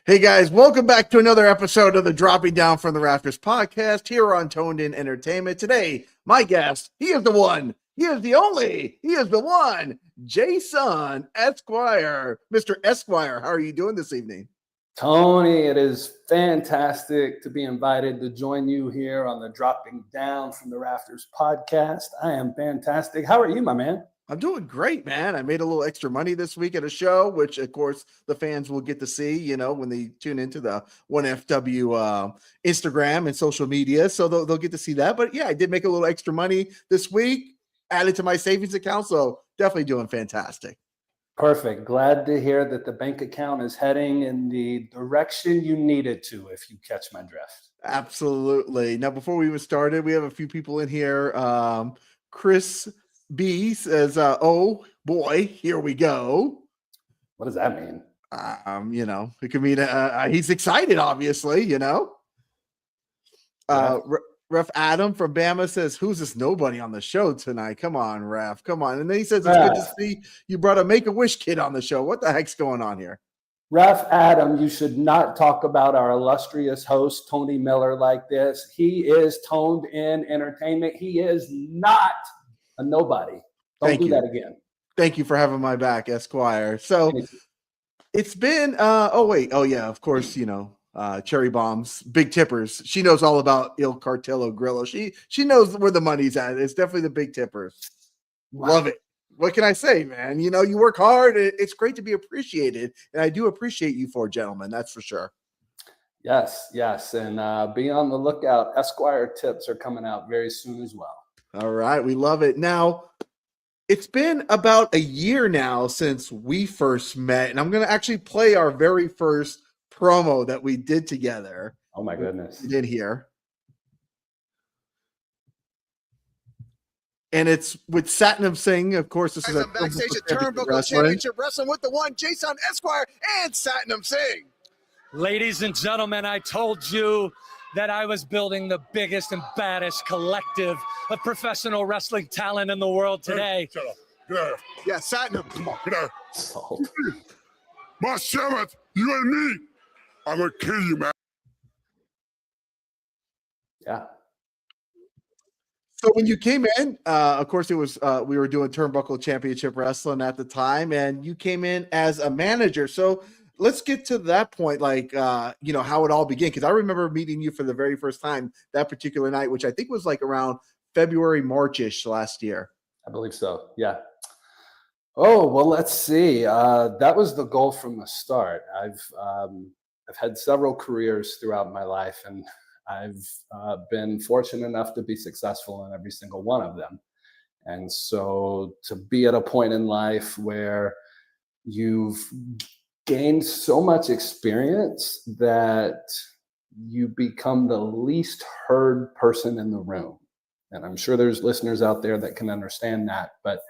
Hey guys, welcome back to another episode of the Dropping Down from the Rafters podcast here on Toned In Entertainment. Today, my guest, he is the one, he is the only, he is the one, Jason Esquire. Mr. Esquire, how are you doing this evening? Tony, it is fantastic to be invited to join you here on the Dropping Down from the Rafters podcast. I am fantastic. How are you, my man? I'm doing great, man. I made a little extra money this week at a show, which of course the fans will get to see, when they tune into the 1FW Instagram and social media. So they'll get to see that. But yeah, I did make a little extra money this week, added to my savings account. So definitely doing fantastic. Perfect. Glad to hear that the bank account is heading in the direction you need it to, if you catch my drift. Absolutely. Now, before we even started, we have a few people in here. Chris B says, "Oh boy, here we go." What does that mean? It could mean he's excited, obviously. Ref Adam from Bama says, "Who's this nobody on the show tonight? Come on, Ref, come on." And then he says, "It's good to see you brought a Make-A-Wish kid on the show. What the heck's going on here?" Ref Adam, you should not talk about our illustrious host, Tony Miller, like this. He is toned in entertainment. He is not a nobody. Don't do that again. Thank you for having my back, Esquire. So it's been of course, Cherry Bombs, Big Tippers. She knows all about Il Cartello Grillo. She knows where the money's at. It's definitely the Big Tippers. Wow. Love it. What can I say, man? You work hard. It's great to be appreciated, and I do appreciate you four gentlemen. That's for sure. Yes, and be on the lookout. Esquire tips are coming out very soon as well. All right, we love it. Now, it's been about a year now since we first met, and I'm going to actually play our very first promo that we did together. Oh, my goodness. We did here. And it's with Satnam Singh. Of course, this is a backstage at Turnbuckle Championship Wrestling with the one, Jason Esquire and Satnam Singh. Ladies and gentlemen, I told you that I was building the biggest and baddest collective of professional wrestling talent in the world today. Hey, shut up. Get out of here. Yeah, Satnam, come on, get out of here. March 7th, you and me, I'm going to kill you, man. Yeah. So when you came in, of course, it was we were doing Turnbuckle Championship Wrestling at the time, and you came in as a manager. So let's get to that point, how it all began. Because I remember meeting you for the very first time that particular night, which I think was like around February, March-ish last year. I believe so, yeah. Oh, well, let's see. That was the goal from the start. I've had several careers throughout my life, and I've been fortunate enough to be successful in every single one of them. And so to be at a point in life where you've gained so much experience that you become the least heard person in the room. And I'm sure there's listeners out there that can understand that, but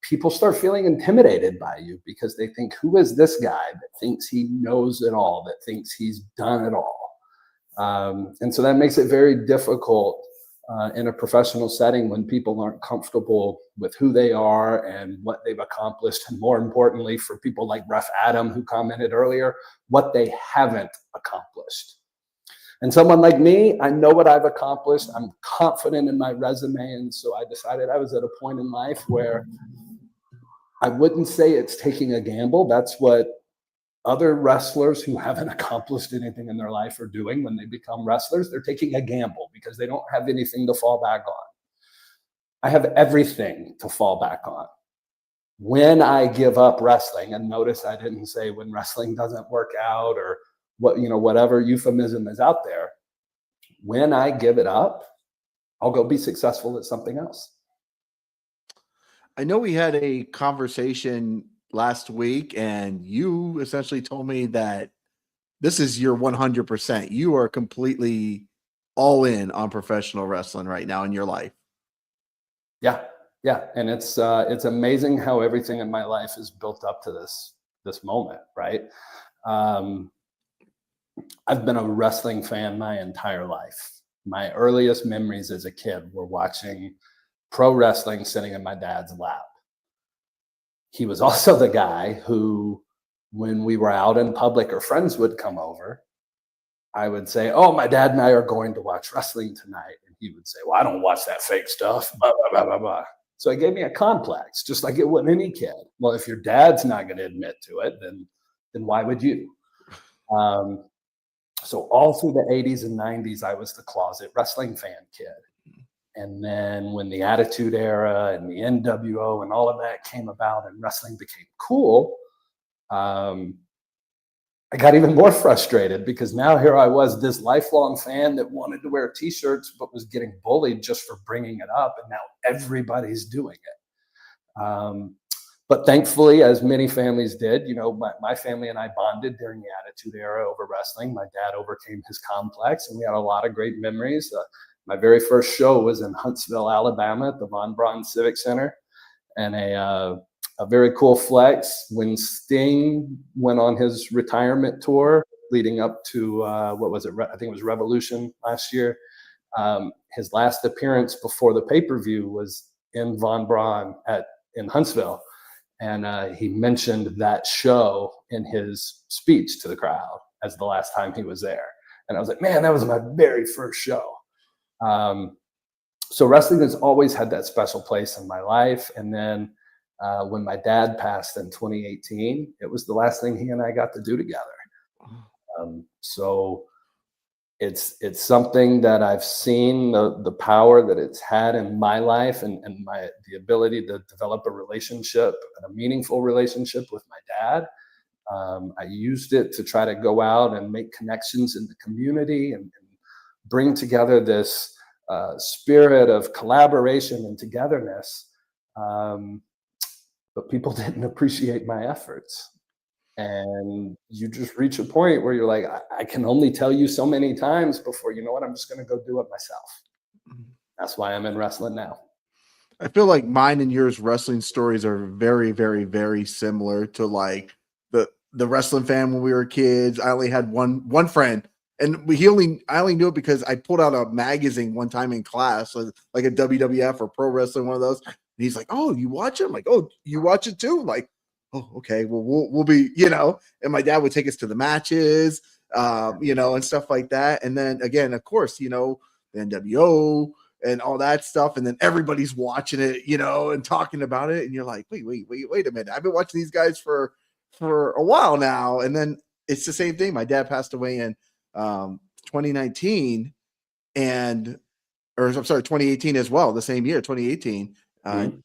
people start feeling intimidated by you because they think, who is this guy that thinks he knows it all, that thinks he's done it all? And so that makes it very difficult in a professional setting when people aren't comfortable with who they are and what they've accomplished. And more importantly, for people like Ref Adam, who commented earlier, what they haven't accomplished. And someone like me, I know what I've accomplished. I'm confident in my resume. And so I decided I was at a point in life where I wouldn't say it's taking a gamble. That's what other wrestlers who haven't accomplished anything in their life are doing when they become wrestlers. They're taking a gamble because they don't have anything to fall back on. I have everything to fall back on. When I give up wrestling, and notice I didn't say when wrestling doesn't work out or whatever euphemism is out there, when I give it up, I'll go be successful at something else. I know we had a conversation last week, and you essentially told me that this is your 100%. You are completely all in on professional wrestling right now in your life. Yeah. And it's amazing how everything in my life is built up to this moment, right? I've been a wrestling fan my entire life. My earliest memories as a kid were watching pro wrestling sitting in my dad's lap. He was also the guy who when we were out in public or friends would come over, I would say, "Oh, my dad and I are going to watch wrestling tonight." And he would say, "Well, I don't watch that fake stuff." Blah, blah, blah, blah, blah. So it gave me a complex, just like it would any kid. Well, if your dad's not going to admit to it, then why would you? Um, so all through the 80s and 90s, I was the closet wrestling fan kid. And then when the Attitude Era and the NWO and all of that came about and wrestling became cool, I got even more frustrated because now here I was, this lifelong fan that wanted to wear t-shirts but was getting bullied just for bringing it up, and now everybody's doing it. But thankfully, as many families did, my family and I bonded during the Attitude Era over wrestling. My dad overcame his complex, and we had a lot of great memories. My very first show was in Huntsville, Alabama, at the Von Braun Civic Center, and a very cool flex when Sting went on his retirement tour leading up to what was it? I think it was Revolution last year. His last appearance before the pay-per-view was in Von Braun in Huntsville. And he mentioned that show in his speech to the crowd as the last time he was there. And I was like, man, that was my very first show. So wrestling has always had that special place in my life. And then when my dad passed in 2018, it was the last thing he and I got to do together. So it's something that I've seen the power that it's had in my life and the ability to develop a relationship and a meaningful relationship with my dad. I used it to try to go out and make connections in the community and bring together this spirit of collaboration and togetherness. But people didn't appreciate my efforts. And you just reach a point where you're like, I can only tell you so many times before, you know what, I'm just going to go do it myself. That's why I'm in wrestling now. I feel like mine and yours wrestling stories are very, very, very similar to like the wrestling fan when we were kids. I only had one friend, and I only knew it because I pulled out a magazine one time in class, like a WWF or pro wrestling, one of those. And he's like, "Oh, you watch it?" I'm like, "Oh, you watch it too?" Like, "Oh, okay. Well, we'll be, And my dad would take us to the matches, and stuff like that. And then again, of course, the NWO and all that stuff. And then everybody's watching it, and talking about it. And you're like, wait a minute. I've been watching these guys for a while now. And then it's the same thing. My dad passed away in 2019 2018 as well, the same year, 2018. And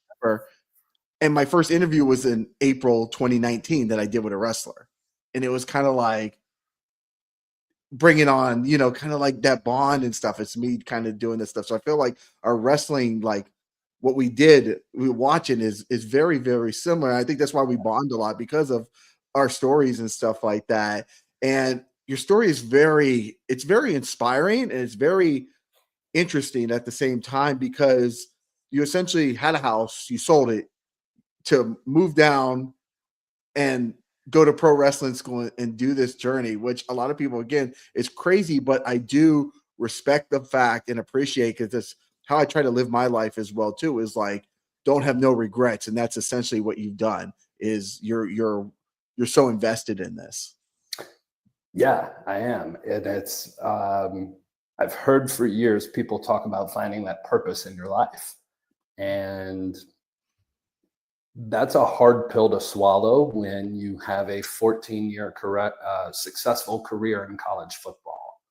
my first interview was in April 2019 that I did with a wrestler. And it was kind of like bringing on, kind of like that bond and stuff. It's me kind of doing this stuff. So I feel like our wrestling, like what we were watching is very, very similar. I think that's why we bond a lot, because of our stories and stuff like that. And your story is very inspiring, and it's very interesting at the same time, because you essentially had a house, you sold it to move down and go to pro wrestling school and do this journey, which a lot of people, again, it's crazy, but I do respect the fact and appreciate, because that's how I try to live my life as well too, is like, don't have no regrets. And that's essentially what you've done, is you're so invested in this. Yeah, I am. And it's, I've heard for years people talk about finding that purpose in your life. And that's a hard pill to swallow when you have a 14-year successful career in college football.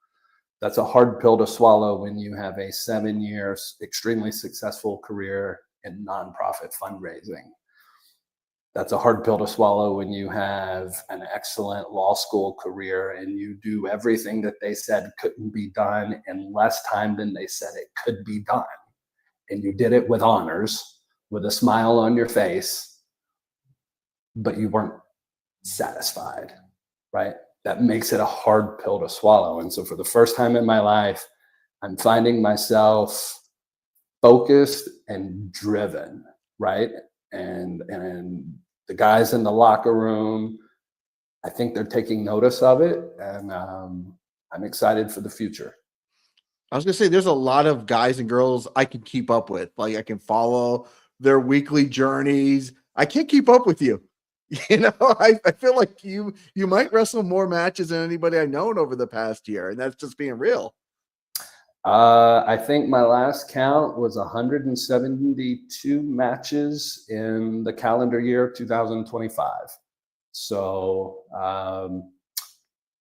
That's a hard pill to swallow when you have a 7-year extremely successful career in nonprofit fundraising. That's a hard pill to swallow when you have an excellent law school career and you do everything that they said couldn't be done in less time than they said it could be done. And you did it with honors, with a smile on your face, but you weren't satisfied, right? That makes it a hard pill to swallow. And so for the first time in my life, I'm finding myself focused and driven, right? And the guys in the locker room, I think they're taking notice of it, and I'm excited for the future. I was gonna say, there's a lot of guys and girls I can keep up with. Like, I can follow their weekly journeys. I can't keep up with you. I feel like you might wrestle more matches than anybody I've known over the past year, and that's just being real. I think my last count was 172 matches in the calendar year 2025. So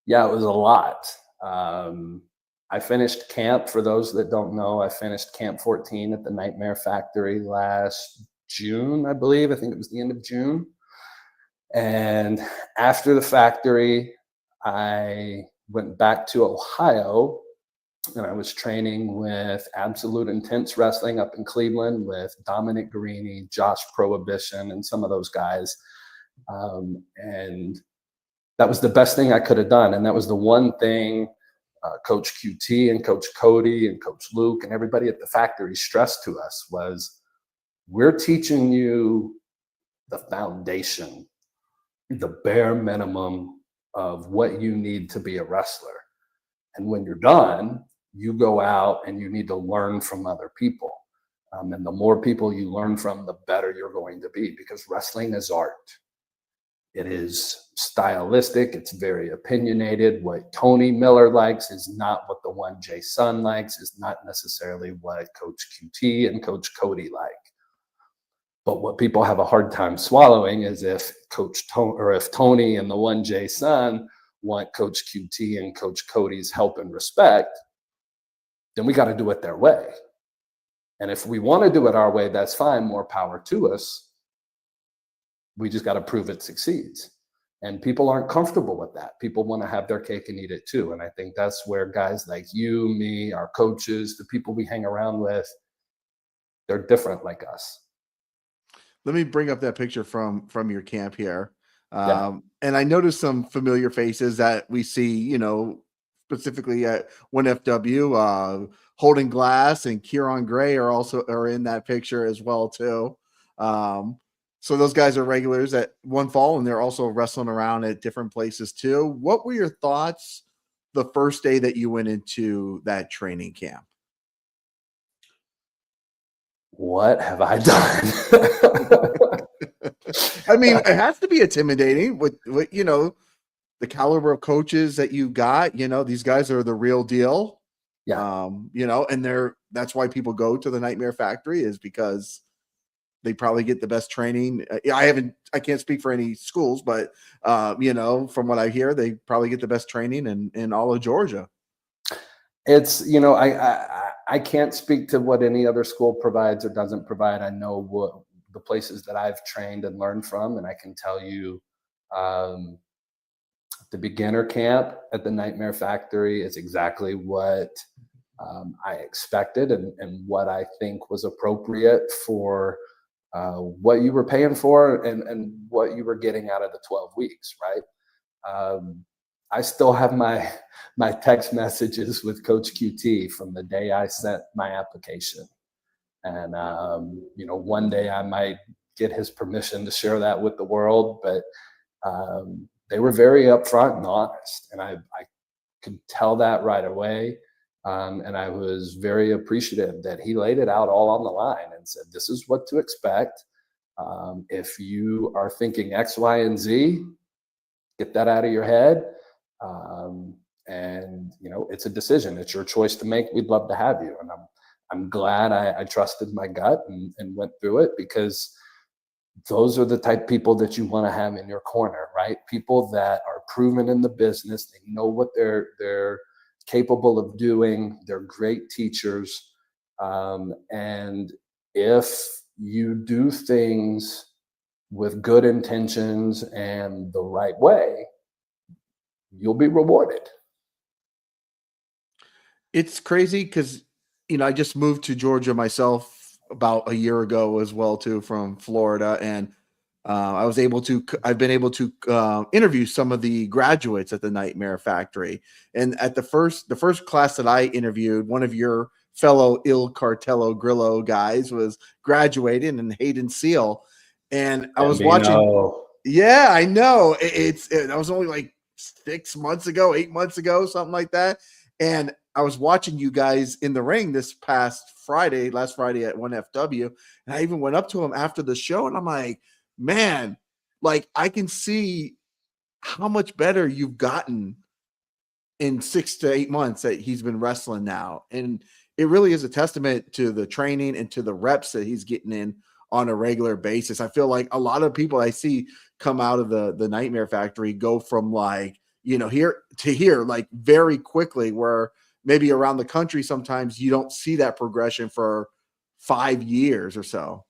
yeah, it was a lot. I finished camp. For those that don't know, I finished camp 14 at the Nightmare Factory last June, I believe. I think it was the end of June. And after the factory, I went back to Ohio, and I was training with Absolute Intense Wrestling up in Cleveland with Dominic Guarini, Josh Prohibition, and some of those guys. And that was the best thing I could have done. And that was the one thing Coach QT and Coach Cody and Coach Luke and everybody at the factory stressed to us was, we're teaching you the foundation, the bare minimum of what you need to be a wrestler. And when you're done, you go out and you need to learn from other people. And the more people you learn from, the better you're going to be, because wrestling is art. It is stylistic. It's very opinionated. What Tony Miller likes is not what the one Jay Sun likes, is not necessarily what Coach QT and Coach Cody like. But what people have a hard time swallowing is if if Tony and the one Jay Sun want Coach QT and Coach Cody's help and respect, then we got to do it their way. And if we want to do it our way, that's fine. More power to us. We just got to prove it succeeds. And people aren't comfortable with that. People want to have their cake and eat it too. And I think that's where guys like you, me, our coaches, the people we hang around with, they're different like us. Let me bring up that picture from your camp here. Yeah. And I noticed some familiar faces that we see, specifically at 1FW. Holden Glass and Kieran Gray are in that picture as well too. So those guys are regulars at One Fall, and they're also wrestling around at different places too. What were your thoughts the first day that you went into that training camp? What have I done? I mean, it has to be intimidating with the caliber of coaches that you got. These guys are the real deal. Yeah. And that's why people go to the Nightmare Factory, is because they probably get the best training. I can't speak for any schools, but from what I hear, they probably get the best training in all of Georgia. It's, I can't speak to what any other school provides or doesn't provide. I know what the places that I've trained and learned from, and I can tell you the beginner camp at the Nightmare Factory is exactly what I expected and what I think was appropriate for what you were paying for and what you were getting out of the 12 weeks, right? I still have my text messages with Coach QT from the day I sent my application. And, one day I might get his permission to share that with the world, but they were very upfront and honest. And I could tell that right away. And I was very appreciative that he laid it out all on the line and said, this is what to expect. If you are thinking X, Y, and Z, get that out of your head. And it's a decision. It's your choice to make. We'd love to have you. And I'm glad I trusted my gut and went through it, because those are the type of people that you want to have in your corner, right? People that are proven in the business. They know what they're capable of doing. They're great teachers. And if you do things with good intentions and the right way, you'll be rewarded. It's crazy because, I just moved to Georgia myself about a year ago as well too, from Florida. And I've been able to interview some of the graduates at the Nightmare Factory. And at the first class that I interviewed, one of your fellow Il Cartello Grillo guys was graduating, and Hayden Seal. And I was watching. Yeah, I know. That was only like 8 months ago, something like that. And I was watching you guys in the ring last Friday at 1FW. And I even went up to him after the show, and I'm like, man, like I can see how much better you've gotten in 6 to 8 months that he's been wrestling now. And it really is a testament to the training and to the reps that he's getting in on a regular basis. I feel like a lot of people I see come out of the Nightmare Factory go from like, here to here, like very quickly, where maybe around the country, sometimes you don't see that progression for 5 years or so.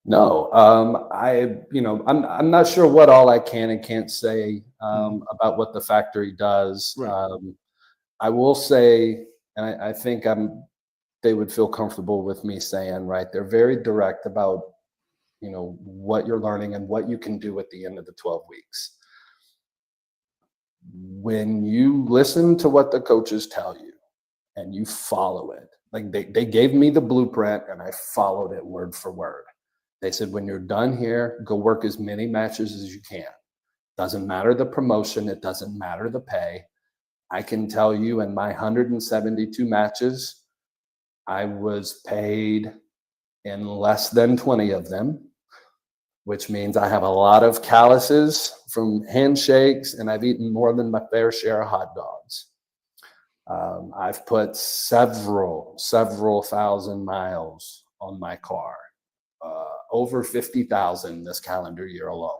No, I'm not sure what all I can and can't say about what the factory does. Right. I will say, and I think they would feel comfortable with me saying, right, they're very direct about, what you're learning and what you can do at the end of the 12 weeks. When you listen to what the coaches tell you and you follow it, like they gave me the blueprint and I followed it word for word. They said, when you're done here, go work as many matches as you can. Doesn't matter the promotion. It doesn't matter the pay. I can tell you in my 172 matches, I was paid in less than 20 of them, which means I have a lot of calluses from handshakes, and I've eaten more than my fair share of hot dogs. I've put several thousand miles on my car. Over 50,000 this calendar year alone.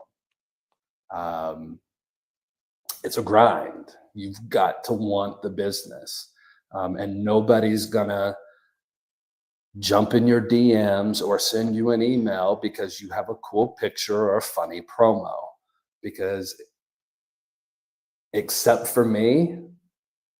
It's a grind. You've got to want the business. And nobody's gonna jump in your DMs or send you an email because you have a cool picture or a funny promo. Because except for me,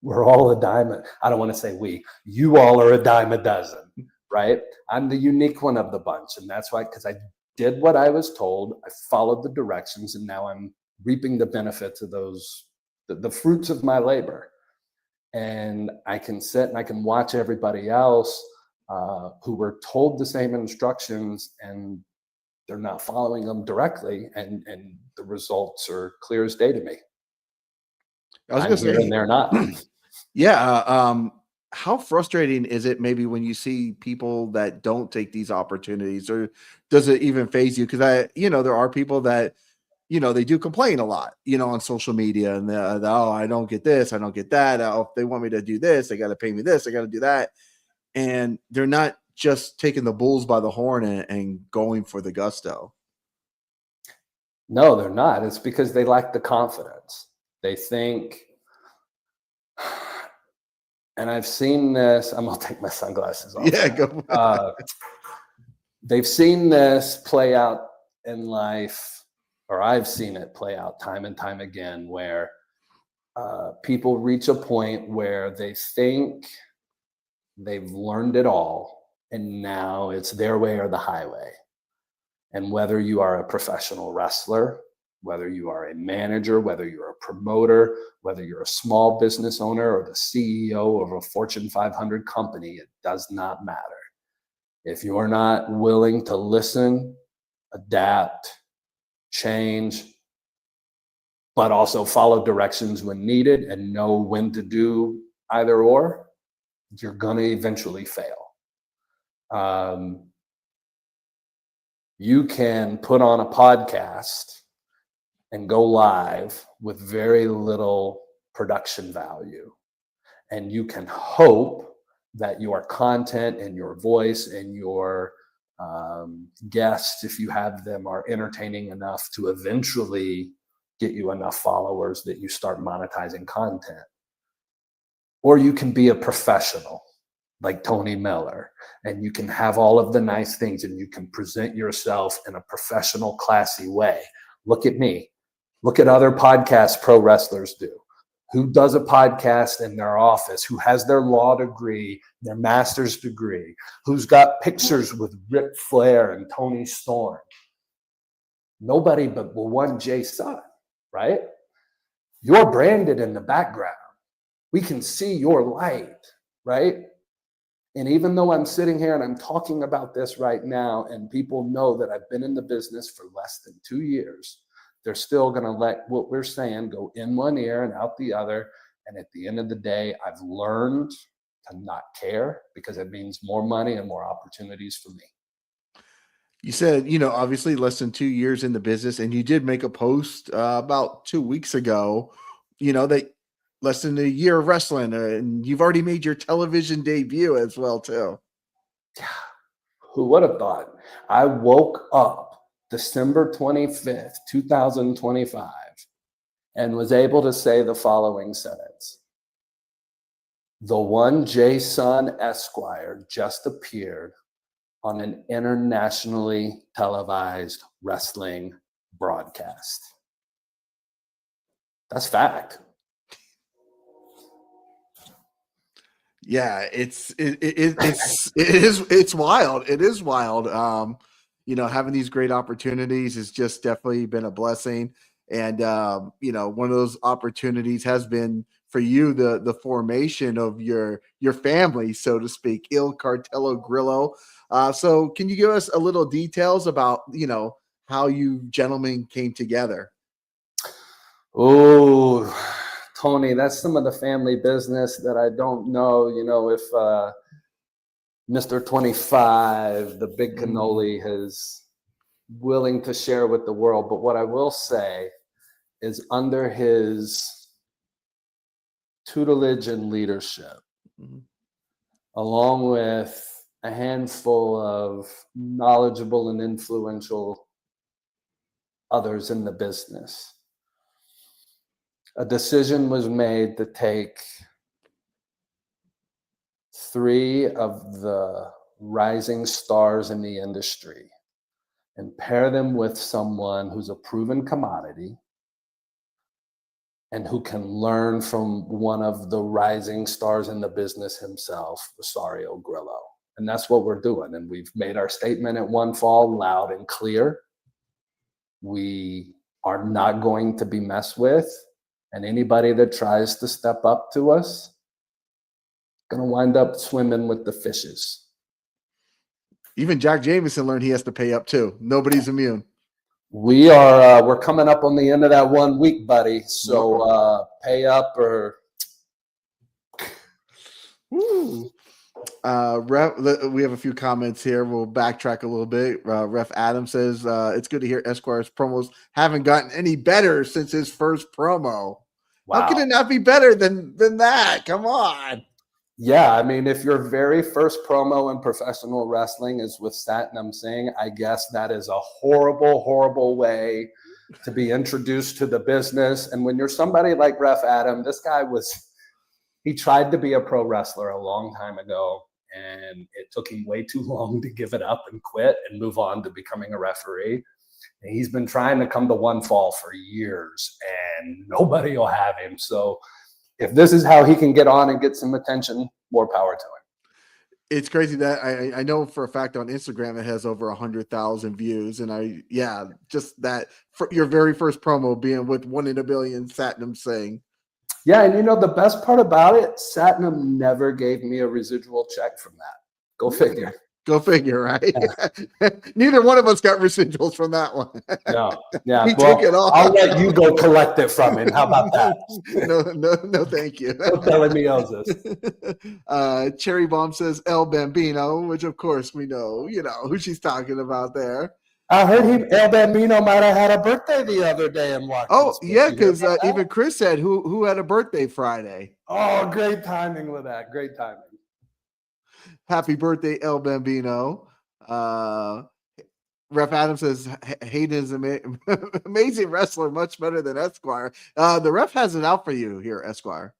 we're all a dime. I don't want to say we. You all are a dime a dozen. Right? I'm the unique one of the bunch. And that's why, because I did what I was told, I followed the directions, and now I'm reaping the benefits of those, the fruits of my labor. And I can sit and I can watch everybody else who were told the same instructions and they're not following them directly. And the results are clear as day to me. I was going to say, and they're not. Yeah. How frustrating is it maybe when you see people that don't take these opportunities, or does it even phase you? Because there are people that, they do complain a lot, on social media, and oh, I don't get this, I don't get that. Oh, if they want me to do this, they got to pay me this, I got to do that. And they're not just taking the bulls by the horn and going for the gusto. No, they're not. It's because they lack the confidence. They think, and I've seen this. I'm gonna take my sunglasses off. Yeah, go. They've seen this play out in life, or I've seen it play out time and time again, where people reach a point where they think they've learned it all, and now it's their way or the highway. And whether you are a professional wrestler, whether you are a manager, whether you're a promoter, whether you're a small business owner or the CEO of a Fortune 500 company, it does not matter. If you're not willing to listen, adapt, change, but also follow directions when needed and know when to do either or, you're going to eventually fail. You can put on a podcast and go live with very little production value. And you can hope that your content and your voice and your guests, if you have them, are entertaining enough to eventually get you enough followers that you start monetizing content. Or you can be a professional like Tony Miller, and you can have all of the nice things and you can present yourself in a professional, classy way. Look at me. Look at other podcasts pro wrestlers do. Who does a podcast in their office? Who has their law degree, their master's degree? Who's got pictures with Ric Flair and Tony Storm? Nobody but one Jay Sutton, right? You're branded in the background. We can see your light, right? And even though I'm sitting here and I'm talking about this right now, and people know that I've been in the business for less than 2 years, they're still going to let what we're saying go in one ear and out the other. And at the end of the day, I've learned to not care, because it means more money and more opportunities for me. You said, obviously less than 2 years in the business, and you did make a post about 2 weeks ago, that less than a year of wrestling, and you've already made your television debut as well, too. Who would have thought? I woke up December 25th, 2025, and was able to say the following sentence. The one J-Son Esquire just appeared on an internationally televised wrestling broadcast. That's fact. Yeah, it's wild. It is wild. Having these great opportunities has just definitely been a blessing. And one of those opportunities has been for you the formation of your family, so to speak, Il Cartello Grillo. So can you give us a little details about how you gentlemen came together? Oh, Tony, that's some of the family business that I don't know, if Mr. 25, the big cannoli, is willing to share with the world. But what I will say is under his tutelage and leadership, along with a handful of knowledgeable and influential others in the business, a decision was made to take 3 of the rising stars in the industry and pair them with someone who's a proven commodity and who can learn from one of the rising stars in the business himself, Rosario Grillo. And that's what we're doing. And we've made our statement at One Fall loud and clear. We are not going to be messed with. And anybody that tries to step up to us, going to wind up swimming with the fishes. Even Jack Jameson learned he has to pay up too. Nobody's immune. We're coming up on the end of that 1 week, buddy. So pay up or. Woo. We have a few comments here. We'll backtrack a little bit. Ref Adam says it's good to hear Esquire's promos haven't gotten any better since his first promo. Wow. How can it not be better than that? Come on. Yeah, I mean, if your very first promo in professional wrestling is with Satnam Singh, I guess that is a horrible, horrible way to be introduced to the business. And when you're somebody like Ref Adam, this guy he tried to be a pro wrestler a long time ago, and it took him way too long to give it up and quit and move on to becoming a referee. And he's been trying to come to One Fall for years, and nobody will have him. So if this is how he can get on and get some attention, more power to him. It's crazy that I know for a fact on Instagram it has over 100,000 views, and just that for your very first promo being with 1 in a billion Satnam Singh. Yeah, and the best part about it, Satnam never gave me a residual check from that. Go figure. Go figure, right? Yeah. Neither one of us got residuals from that one. No, yeah. We took it all. I'll let you go collect it from him. How about that? No, thank you. Don't tell me owes us. Cherry Bomb says El Bambino, which of course we know, who she's talking about there. I heard El Bambino might have had a birthday the other day in Washington. Oh, yeah, because even Chris said who had a birthday Friday. Oh, great timing with that. Great timing. Happy birthday, El Bambino. Ref Adam says Hayden is an amazing wrestler, much better than Esquire. The ref has it out for you here, Esquire.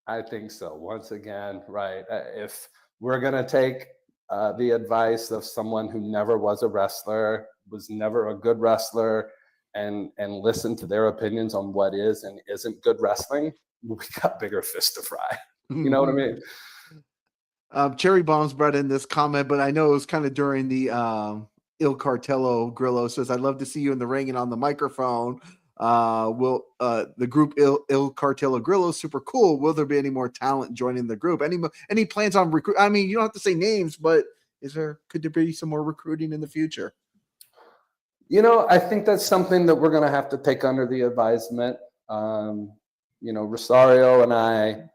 I think so. Once again, right. If we're going to take the advice of someone who never was a wrestler, was never a good wrestler, and listen to their opinions on what is and isn't good wrestling, we got bigger fish to fry. You know what I mean? Cherry Bombs brought in this comment, but I know it was kind of during the Il Cartello Grillo says, I'd love to see you in the ring and on the microphone. Will the group Il Cartello Grillo super cool? Will there be any more talent joining the group? Any plans on recruit? I mean, you don't have to say names, but could there be some more recruiting in the future? I think that's something that we're going to have to take under the advisement. Rosario and I,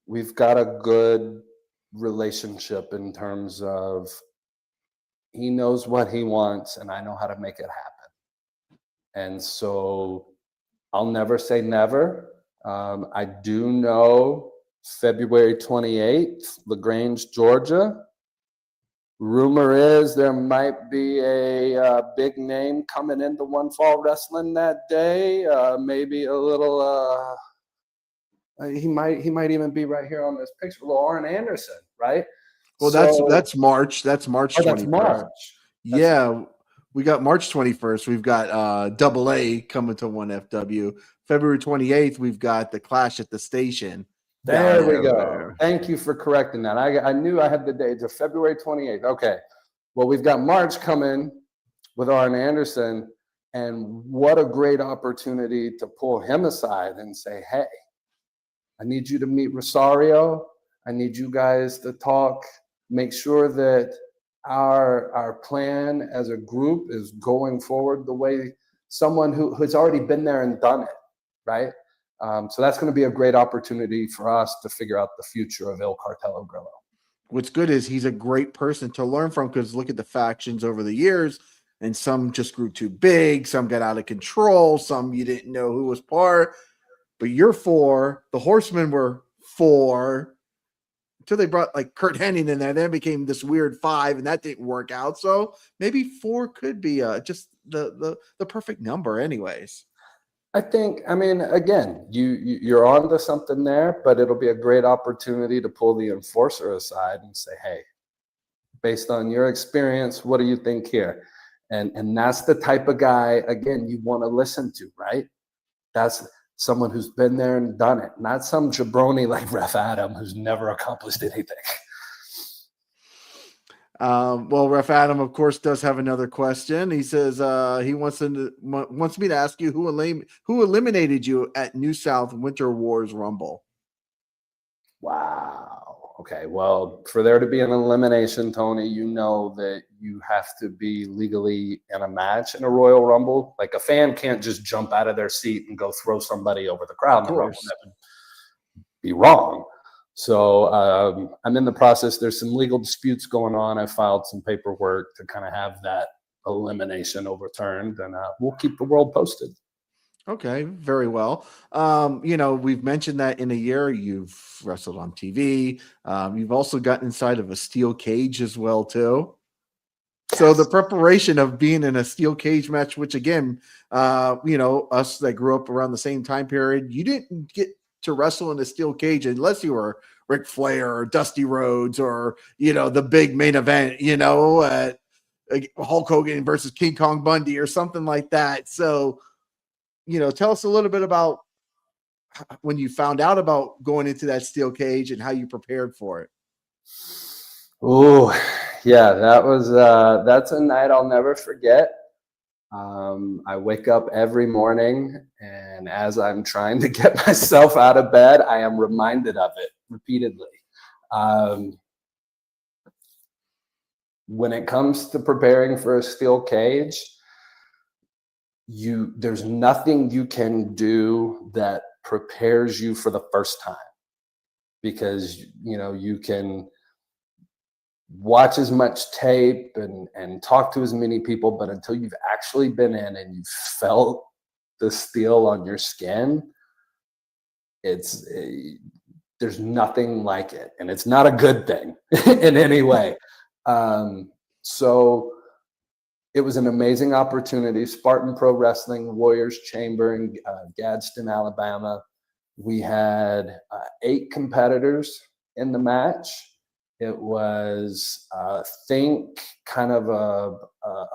we've got a good relationship in terms of he knows what he wants, and I know how to make it happen. And so I'll never say never. I do know February 28th, LaGrange, Georgia. Rumor is there might be a big name coming into One Fall Wrestling that day. Maybe a little. He might even be right here on this picture. Little Arn Anderson, right? Well, that's March. That's March 21st. That's March. Yeah, we got March 21st. We've got Double A coming to 1FW. February 28th, we've got the Clash at the Station. There we go. Thank you for correcting that. I knew I had the dates of February 28th. Okay. Well, we've got March coming with Arn Anderson, and what a great opportunity to pull him aside and say, hey, I need you to meet Rosario. I need you guys to talk, make sure that our plan as a group is going forward the way someone who's already been there and done it, right? So that's going to be a great opportunity for us to figure out the future of Il Cartello Grillo. What's good is he's a great person to learn from, because look at the factions over the years, and some just grew too big, some got out of control, some you didn't know who was part. But you're 4. The Horsemen were 4 until they brought like Kurt Hennig in there. Then it became this weird 5, and that didn't work out. So maybe 4 could be just the perfect number, anyways. I mean, again, you're on to something there, but it'll be a great opportunity to pull the enforcer aside and say, hey, based on your experience, what do you think here? And that's the type of guy, again, you want to listen to, right? That's someone who's been there and done it, not some jabroni like Ref Adam who's never accomplished anything. Well, Ref Adam, of course, does have another question. He says he wants me to ask you who eliminated you at New South Winter Wars Rumble. Wow. Okay. Well, for there to be an elimination, Tony, you know that you have to be legally in a match in a Royal Rumble. Like a fan can't just jump out of their seat and go throw somebody over the crowd in the Rumble. That would be wrong. So I'm in the process. There's some legal disputes going on. I filed some paperwork to kind of have that elimination overturned, and we'll keep the world posted. Okay, very well. We've mentioned that in a year you've wrestled on TV. You've also gotten inside of a steel cage as well, too. Yes. So the preparation of being in a steel cage match, which again, us that grew up around the same time period, you didn't get to wrestle in a steel cage unless you were Ric Flair or Dusty Rhodes or, the big main event, Hulk Hogan versus King Kong Bundy or something like that. So, tell us a little bit about when you found out about going into that steel cage and how you prepared for it. Oh, yeah, that's a night I'll never forget. I wake up every morning, and as I'm trying to get myself out of bed, I am reminded of it repeatedly. When it comes to preparing for a steel cage, there's nothing you can do that prepares you for the first time, because you can watch as much tape and talk to as many people, but until you've actually been in and you felt the steel on your skin, there's nothing like it, and it's not a good thing in any way. So it was an amazing opportunity. Spartan Pro Wrestling, Warriors Chamber in Gadsden, Alabama. We had 8 competitors in the match. It was, kind of a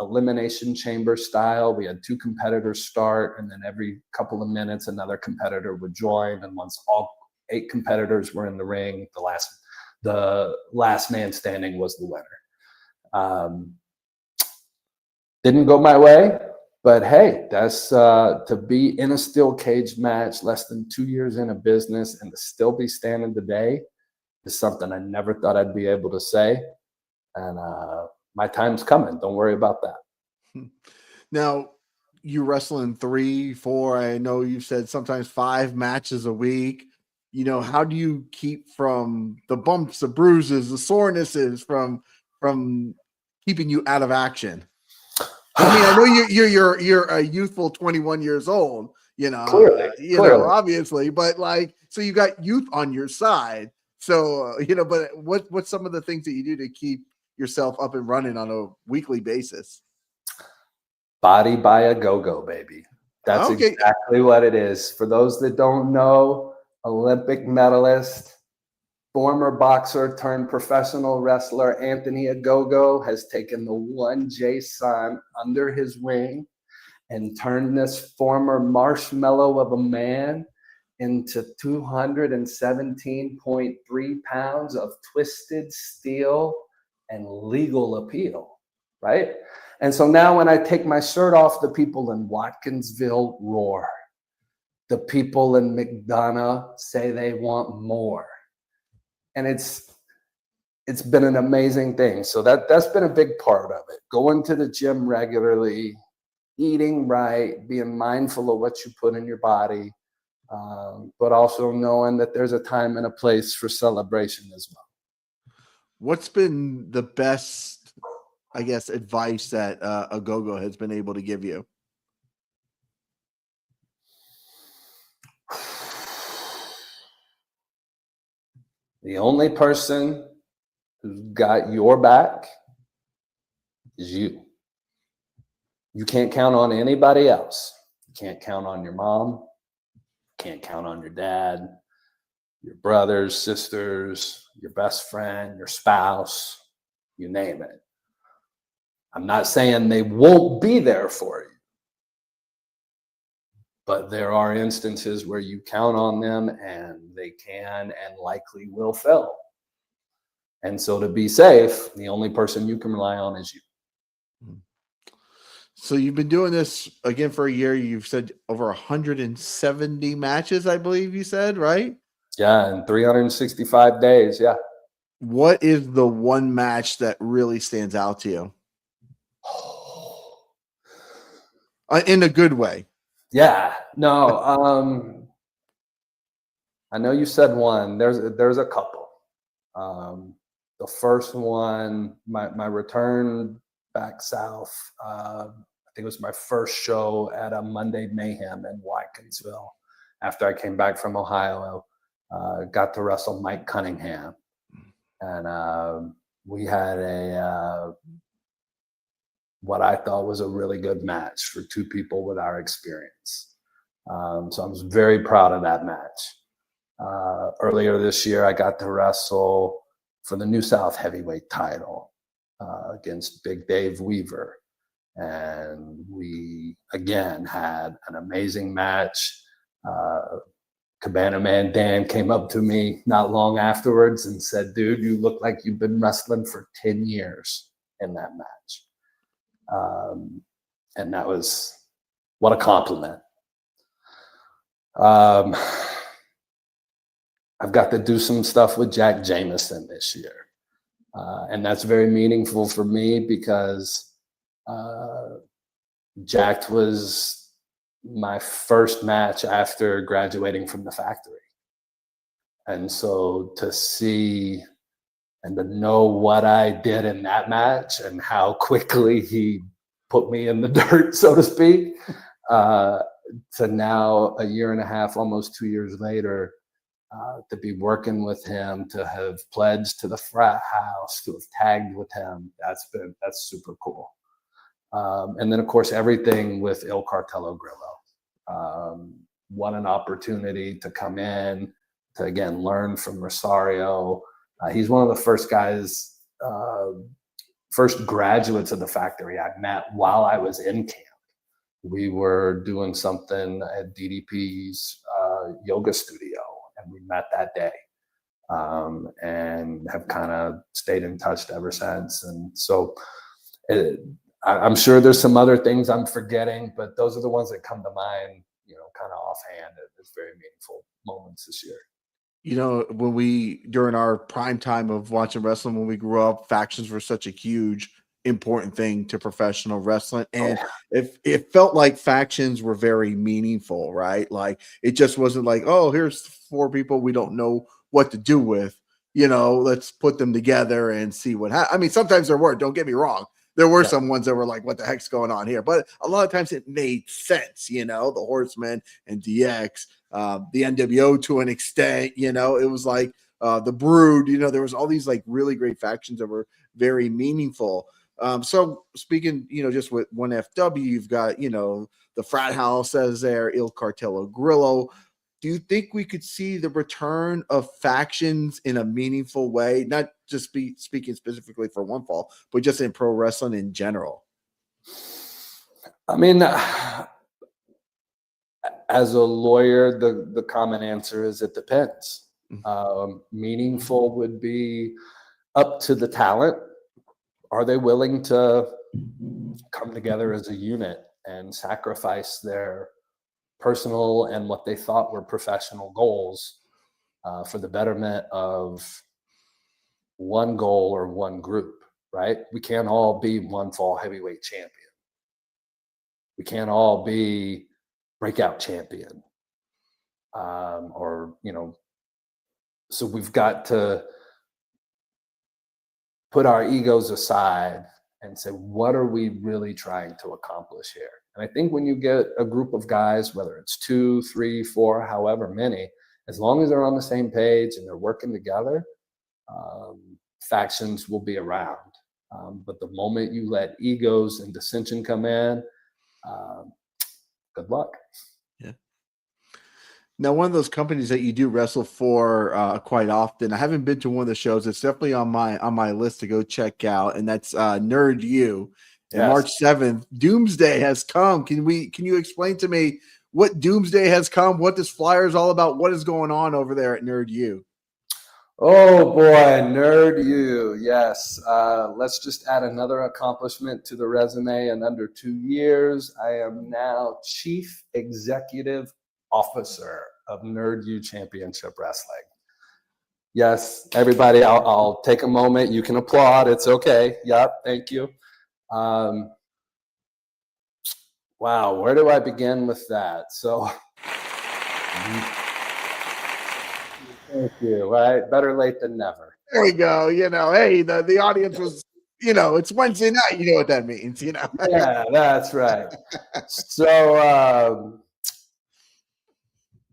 elimination chamber style. We had 2 competitors start, and then every couple of minutes, another competitor would join. And once all 8 competitors were in the ring, the last man standing was the winner. Didn't go my way, but hey, that's to be in a steel cage match less than 2 years in a business and to still be standing today is something I never thought I'd be able to say. And my time's coming. Don't worry about that. Now, you wrestle in 3, 4, I know you said sometimes 5 matches a week. How do you keep from the bumps, the bruises, the sorenesses from keeping you out of action? I mean, I know you're a youthful 21 years old, Clearly. obviously, but like, so you got youth on your side. So, but what's some of the things that you do to keep yourself up and running on a weekly basis? Body by a go-go, baby. That's exactly what it is. For those that don't know, Olympic medalist, former boxer turned professional wrestler Anthony Agogo has taken the 1J son under his wing and turned this former marshmallow of a man into 217.3 pounds of twisted steel and legal appeal, right? And so now when I take my shirt off, the people in Watkinsville roar. The people in McDonough say they want more. And it's been an amazing thing. So that's been a big part of it. Going to the gym regularly, eating right, being mindful of what you put in your body, but also knowing that there's a time and a place for celebration as well. What's been the best, I guess, advice that Agogo has been able to give you? The only person who's got your back is you. You can't count on anybody else. You can't count on your mom. You can't count on your dad, your brothers, sisters, your best friend, your spouse, you name it. I'm not saying they won't be there for you, but there are instances where you count on them and they can and likely will fail. And so to be safe, the only person you can rely on is you. So you've been doing this again for a year. You've said over 170 matches, I believe you said, right? Yeah, in 365 days, yeah. What is the one match that really stands out to you? In a good way. Yeah, no. I know you said one. There's a couple. The first one, my return back south. I think it was my first show at a Monday Mayhem in Watkinsville. After I came back from Ohio, got to wrestle Mike Cunningham, and we had what I thought was a really good match for two people with our experience. So I was very proud of that match. Earlier this year, I got to wrestle for the New South heavyweight title against Big Dave Weaver. And we, again, had an amazing match. Cabana Man Dan came up to me not long afterwards and said, dude, you look like you've been wrestling for 10 years in that match. And that was, what a compliment. I've got to do some stuff with Jack Jameson this year. And that's very meaningful for me because Jack was my first match after graduating from the factory. And so to see and to know what I did in that match and how quickly he put me in the dirt, so to speak, to now a year and a half, almost 2 years later, to be working with him, to have pledged to the frat house, to have tagged with him, that's super cool. And then of course, everything with Il Cartello Grillo. What an opportunity to come in, to again, learn from Rosario. He's one of the first guys, first graduates of the factory I met while I was in camp. We were doing something at DDP's yoga studio, and we met that day, and have kind of stayed in touch ever since. And so I'm sure there's some other things I'm forgetting, but those are the ones that come to mind, kind of offhand. It's very meaningful moments this year. During our prime time of watching wrestling, when we grew up, factions were such a huge, important thing to professional wrestling. And it felt like factions were very meaningful, right? Like it just wasn't like, oh, here's 4 people we don't know what to do with, let's put them together and see what happens. I mean, sometimes there were, don't get me wrong, There were Yeah. some ones that were like, what the heck's going on here? But a lot of times it made sense, the Horsemen and DX, the NWO to an extent, it was like the Brood, there was all these like really great factions that were very meaningful. So speaking, just with 1FW, you've got, the frat house as there, Il Cartello Grillo. Do you think we could see the return of factions in a meaningful way? Not just speaking specifically for One Fall, but just in pro wrestling in general. I mean, as a lawyer, the common answer is it depends. Meaningful would be up to the talent. Are they willing to come together as a unit and sacrifice their personal and what they thought were professional goals for the betterment of one goal or one group, right? We can't all be One Fall heavyweight champion. We can't all be breakout champion. So we've got to put our egos aside and say, what are we really trying to accomplish here? And I think when you get a group of guys, whether it's 2, 3, 4, however many, as long as they're on the same page and they're working together, factions will be around. But the moment you let egos and dissension come in, good luck. Yeah. Now, one of those companies that you do wrestle for quite often, I haven't been to one of the shows. It's definitely on my list to go check out, and that's Nerd U. And Yes. March 7th, Doomsday has come. Can you explain to me what Doomsday has come? What this flyer is all about? What is going on over there at Nerd U? Oh boy, Nerd U. Yes. Let's just add another accomplishment to the resume. In under 2 years, I am now Chief Executive Officer of Nerd U Championship Wrestling. Yes, everybody, I'll take a moment. You can applaud. It's okay. Yep, thank you. Wow, where do I begin with that? So, thank you. Right, better late than never. There we go. Hey, the audience was, it's Wednesday night. You know what that means, Yeah, that's right. So,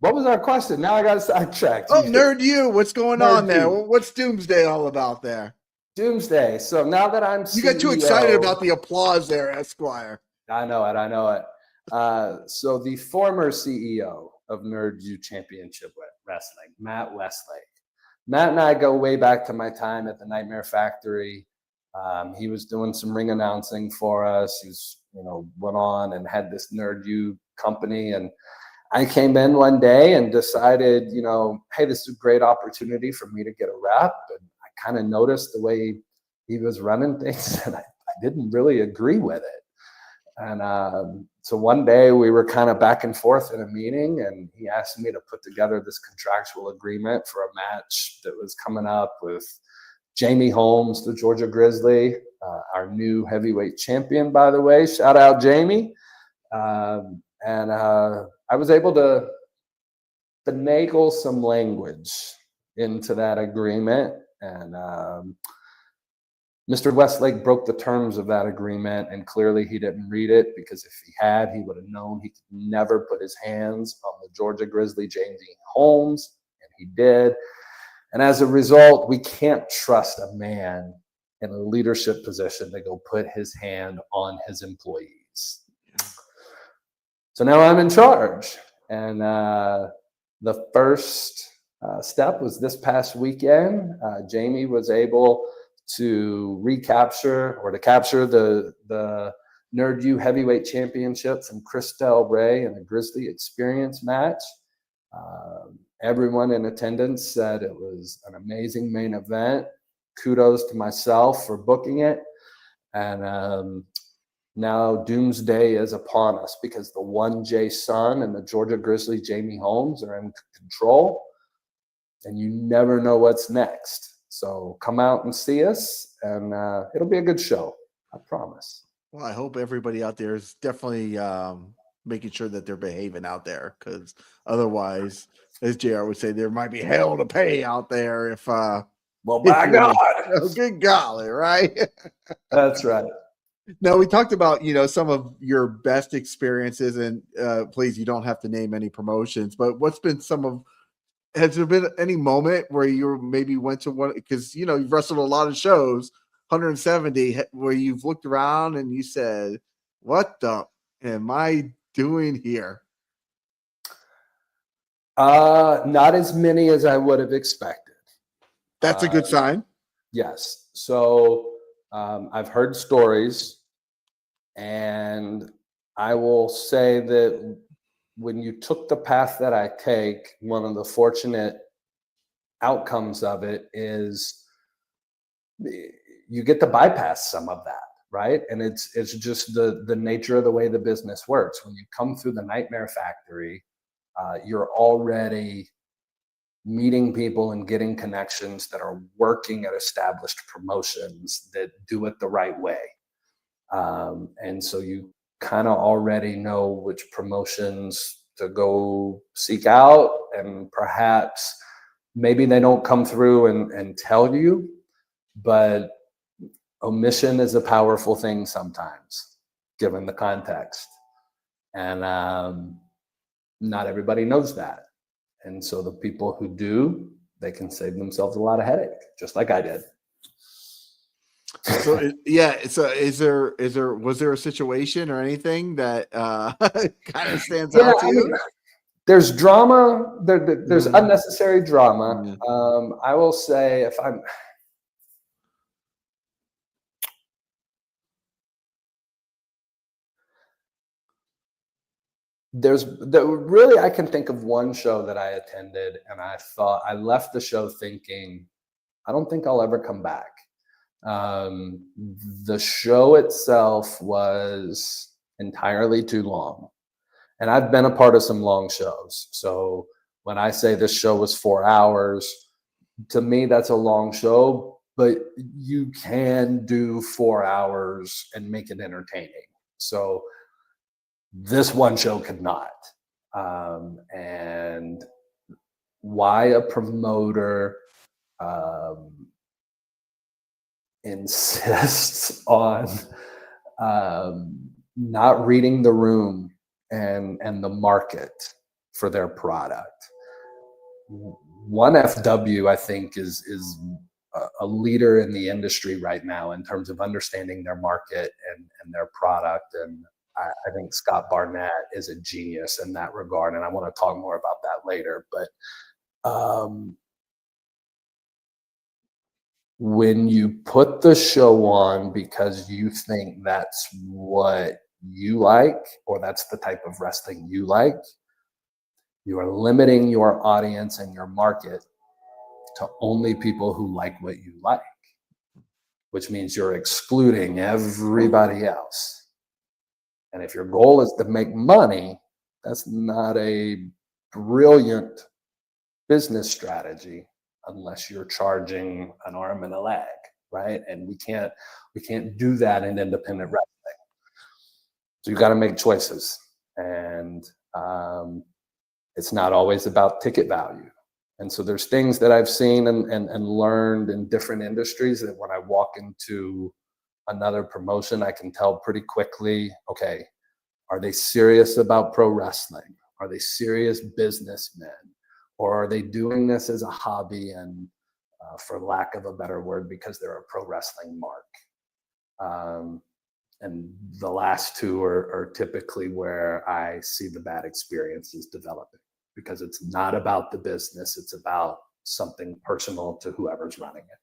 what was our question? Now I got sidetracked. Oh, Nerd U, what's going Nerd on there? U. What's Doomsday all about there? Doomsday. So now that I'm You got too CEO, excited about the applause there, Esquire. I know it. So the former CEO of Nerd U Championship Wrestling, Matt Westlake. Matt and I go way back to my time at the Nightmare Factory. He was doing some ring announcing for us. He's, went on and had this Nerd U company. And I came in one day and decided, hey, this is a great opportunity for me to get a rep. And I kind of noticed the way he was running things, and I didn't really agree with it. And so one day we were kind of back and forth in a meeting, and he asked me to put together this contractual agreement for a match that was coming up with Jamie Holmes, the Georgia Grizzly, our new heavyweight champion, by the way. Shout out, Jamie. And I was able to finagle some language into that agreement. And Mr. Westlake broke the terms of that agreement, and clearly he didn't read it, because if he had, he would have known he could never put his hands on the Georgia Grizzly, Jamie Holmes, and he did. And as a result, we can't trust a man in a leadership position to go put his hand on his employees. So now I'm in charge. And the first step was this past weekend. Jamie was able to capture the Nerd U Heavyweight Championship from Chris Del Rey in a Grizzly Experience match. Everyone in attendance said it was an amazing main event. Kudos to myself for booking it. And now Doomsday is upon us, because the 1J Son and the Georgia Grizzly Jamie Holmes are in control, and you never know what's next. So come out and see us, and it'll be a good show. I promise. Well, I hope everybody out there is definitely making sure that they're behaving out there, because otherwise, as JR would say, there might be hell to pay out there if well, by God. Oh, good golly, right? That's right. Now we talked about, some of your best experiences, and please, you don't have to name any promotions, but what's been has there been any moment where you maybe went to one, because you've wrestled a lot of shows, 170, where you've looked around and you said, "What the am I doing here?" Not as many as I would have expected. That's a good sign. Yes. So I've heard stories, and I will say that when you took the path that I take, one of the fortunate outcomes of it is you get to bypass some of that, right? And it's just the nature of the way the business works. When you come through the Nightmare Factory, you're already meeting people and getting connections that are working at established promotions that do it the right way. And so you kind of already know which promotions to go seek out, and perhaps maybe they don't come through and tell you, but omission is a powerful thing sometimes, given the context. And not everybody knows that. And so the people who do, they can save themselves a lot of headache, just like I did. So was there a situation or anything that kind of stands out to you? There's drama. There's unnecessary drama. I will say, if I'm really, I can think of one show that I attended, and I left the show thinking, I don't think I'll ever come back. The show itself was entirely too long. And I've been a part of some long shows. So when I say this show was 4 hours, to me, that's a long show, but you can do 4 hours and make it entertaining. So this one show could not. And why a promoter insists on not reading the room and the market for their product. One FW, I think, is a leader in the industry right now in terms of understanding their market and their product. And I think Scott Barnett is a genius in that regard. And I want to talk more about that later. But when you put the show on because you think that's what you like, or that's the type of wrestling you like, you are limiting your audience and your market to only people who like what you like, which means you're excluding everybody else. And if your goal is to make money, that's not a brilliant business strategy unless you're charging an arm and a leg, right? And we can't do that in independent wrestling. So you got to make choices, and it's not always about ticket value. And so there's things that I've seen and learned in different industries that when I walk into another promotion, I can tell pretty quickly, okay, are they serious about pro wrestling? Are they serious businessmen? Or are they doing this as a hobby and, for lack of a better word, because they're a pro wrestling mark? And the last two are typically where I see the bad experiences developing, because it's not about the business. It's about something personal to whoever's running it.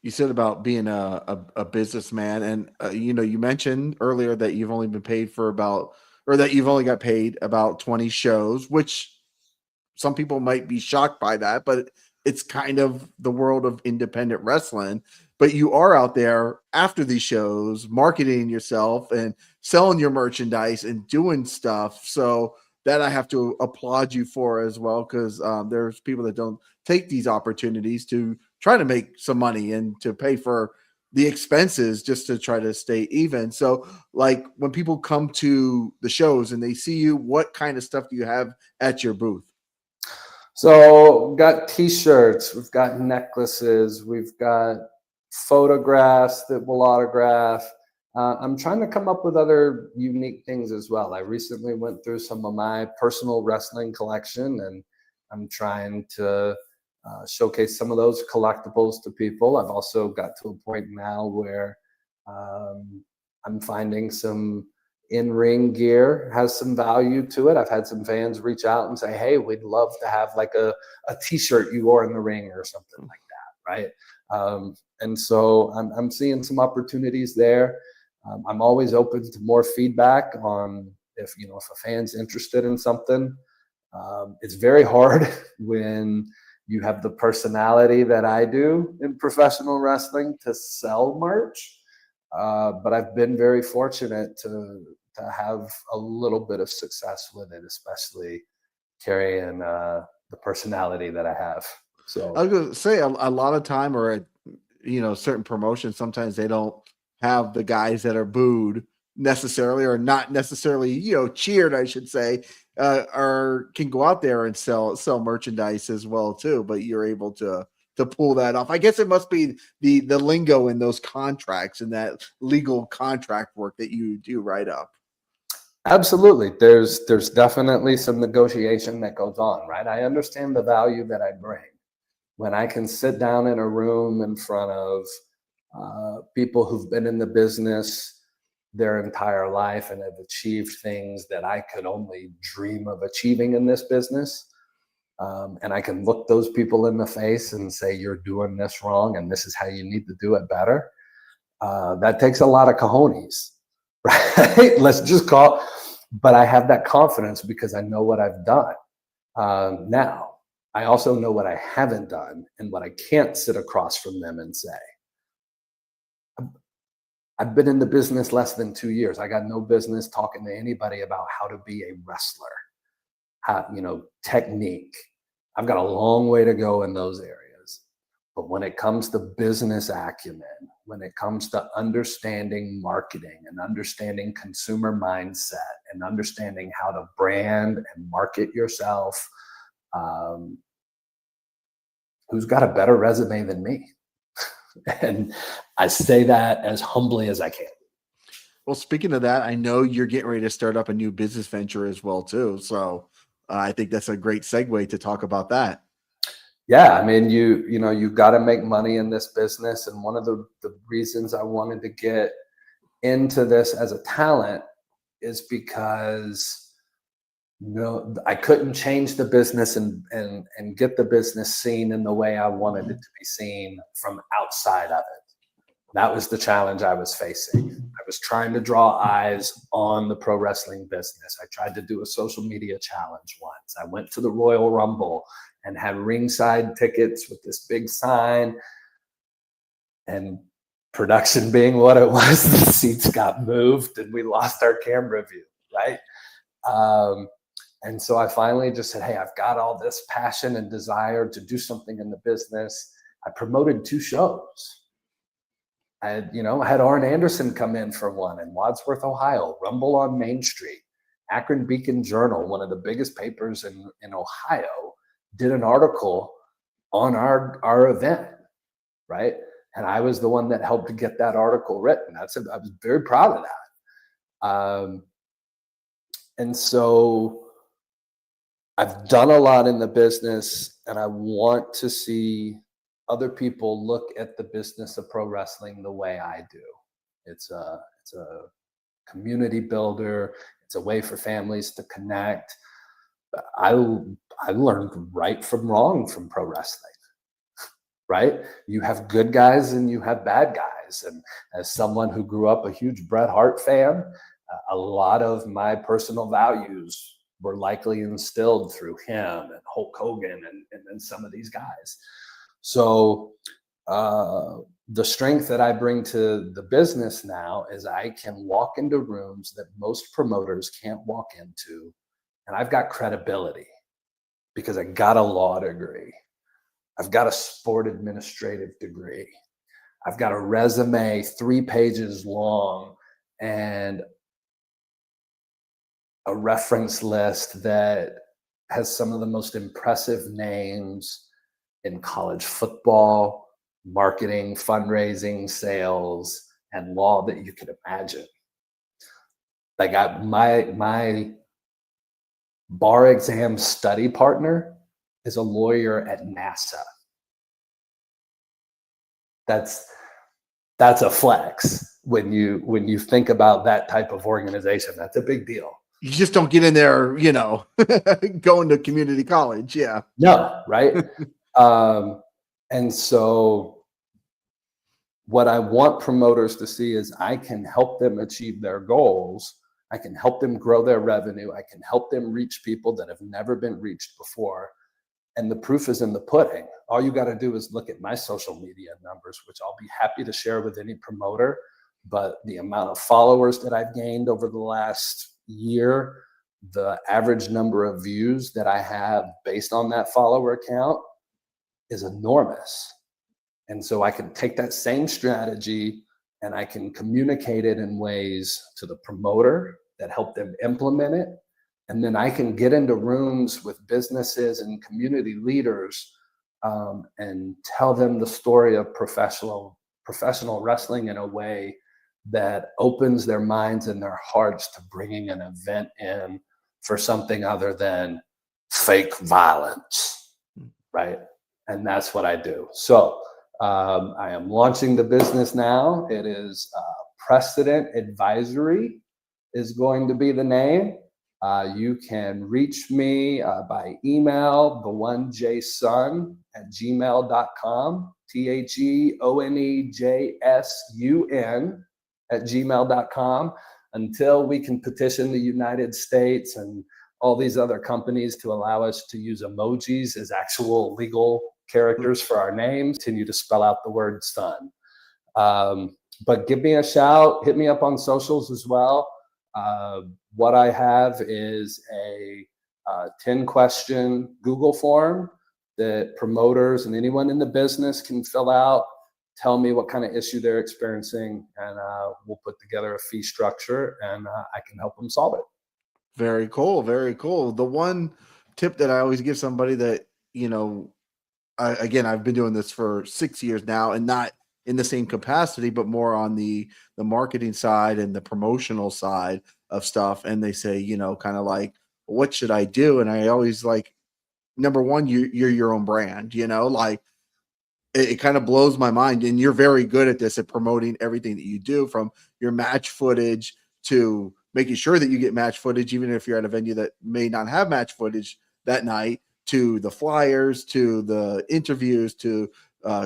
You said about being a businessman, and you mentioned earlier that you've only been paid for that you've only got paid about 20 shows, which some people might be shocked by that, but it's kind of the world of independent wrestling. But you are out there after these shows, marketing yourself and selling your merchandise and doing stuff. So that I have to applaud you for as well, because there's people that don't take these opportunities to try to make some money and to pay for the expenses just to try to stay even. So, like, when people come to the shows and they see you, what kind of stuff do you have at your booth? So we've got t-shirts, we've got necklaces, we've got photographs that will autograph. I'm trying to come up with other unique things as well. I recently went through some of my personal wrestling collection, and I'm trying to showcase some of those collectibles to people. I've also got to a point now where I'm finding some in-ring gear has some value to it. I've had some fans reach out and say, hey, we'd love to have like a t-shirt you wore in the ring or something like that, right? And so I'm seeing some opportunities there. I'm always open to more feedback on if a fan's interested in something. It's very hard when you have the personality that I do in professional wrestling to sell merch. But I've been very fortunate to have a little bit of success with it, especially carrying the personality that I have. So I was going to say a lot of time, or at certain promotions, sometimes they don't have the guys that are booed necessarily, or not necessarily cheered, I should say, or can go out there and sell merchandise as well too. But you're able to pull that off. I guess it must be the lingo in those contracts and that legal contract work that you do write up. Absolutely. There's definitely some negotiation that goes on, right? I understand the value that I bring when I can sit down in a room in front of people who've been in the business their entire life and have achieved things that I could only dream of achieving in this business. And I can look those people in the face and say, you're doing this wrong and this is how you need to do it better. That takes a lot of cojones, right? Let's just call, but I have that confidence because I know what I've done. Now, I also know what I haven't done and what I can't sit across from them and say. I've been in the business less than 2 years. I got no business talking to anybody about how to be a wrestler, technique. I've got a long way to go in those areas. But when it comes to business acumen, when it comes to understanding marketing and understanding consumer mindset and understanding how to brand and market yourself, who's got a better resume than me? And I say that as humbly as I can. Well, speaking of that, I know you're getting ready to start up a new business venture as well too. So I think that's a great segue to talk about that. Yeah, I mean, you got to make money in this business, and one of the reasons I wanted to get into this as a talent is because I couldn't change the business and get the business seen in the way I wanted it to be seen from outside of it. That was the challenge I was facing. I was trying to draw eyes on the pro wrestling business. I tried to do a social media challenge once. I went to the Royal Rumble and had ringside tickets with this big sign, and production being what it was, the seats got moved and we lost our camera view, right? And so I finally just said, hey, I've got all this passion and desire to do something in the business. I promoted 2 shows. I had Arn Anderson come in for one in Wadsworth, Ohio, Rumble on Main Street. Akron Beacon Journal, one of the biggest papers in Ohio, did an article on our event, right? And I was the one that helped to get that article written. I was very proud of that. And so I've done a lot in the business, and I want to see other people look at the business of pro wrestling the way I do. It's a community builder. It's a way for families to connect. I learned right from wrong from pro wrestling, right? You have good guys and you have bad guys. And as someone who grew up a huge Bret Hart fan, a lot of my personal values were likely instilled through him and Hulk Hogan and some of these guys. So the strength that I bring to the business now is I can walk into rooms that most promoters can't walk into. And I've got credibility because I got a law degree. I've got a sport administrative degree. I've got a resume 3 pages long and a reference list that has some of the most impressive names in college football, marketing, fundraising, sales, and law that you could imagine. Like my bar exam study partner is a lawyer at NASA. That's a flex when you think about that type of organization. That's a big deal. You just don't get in there, going to community college. Yeah. No, right? And so what I want promoters to see is I can help them achieve their goals. I can help them grow their revenue. I can help them reach people that have never been reached before. And the proof is in the pudding. All you got to do is look at my social media numbers, which I'll be happy to share with any promoter. But the amount of followers that I've gained over the last year, the average number of views that I have based on that follower count is enormous. And so I can take that same strategy and I can communicate it in ways to the promoter that help them implement it. And then I can get into rooms with businesses and community leaders and tell them the story of professional wrestling in a way that opens their minds and their hearts to bringing an event in for something other than fake violence, right? And that's what I do. So I am launching the business now. It is Precedent Advisory is going to be the name. You can reach me by email, theonejsun@gmail.com, theonejsun@gmail.com, until we can petition the United States and all these other companies to allow us to use emojis as actual legal characters for our names. Continue to spell out the word son. But give me a shout, hit me up on socials as well. What I have is a 10-question Google form that promoters and anyone in the business can fill out, tell me what kind of issue they're experiencing, and we'll put together a fee structure and I can help them solve it. Very cool. Very cool. The one tip that I always give somebody that, I've been doing this for 6 years now, and not in the same capacity, but more on the marketing side and the promotional side of stuff. And they say, kind of like, what should I do? And I always like, number one, you're your own brand, like it kind of blows my mind. And you're very good at this, at promoting everything that you do, from your match footage to making sure that you get match footage, even if you're at a venue that may not have match footage that night, to the flyers, to the interviews, to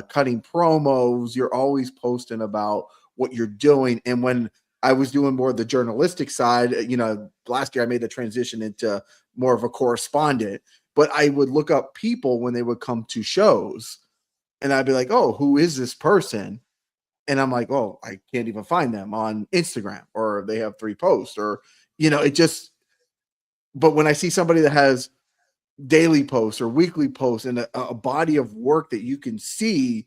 cutting promos. You're always posting about what you're doing. And when I was doing more of the journalistic side, last year I made the transition into more of a correspondent, but I would look up people when they would come to shows and I'd be like, oh, who is this person? And I'm like, oh, I can't even find them on Instagram, or they have 3 posts, or, but when I see somebody that has daily posts or weekly posts and a body of work that you can see,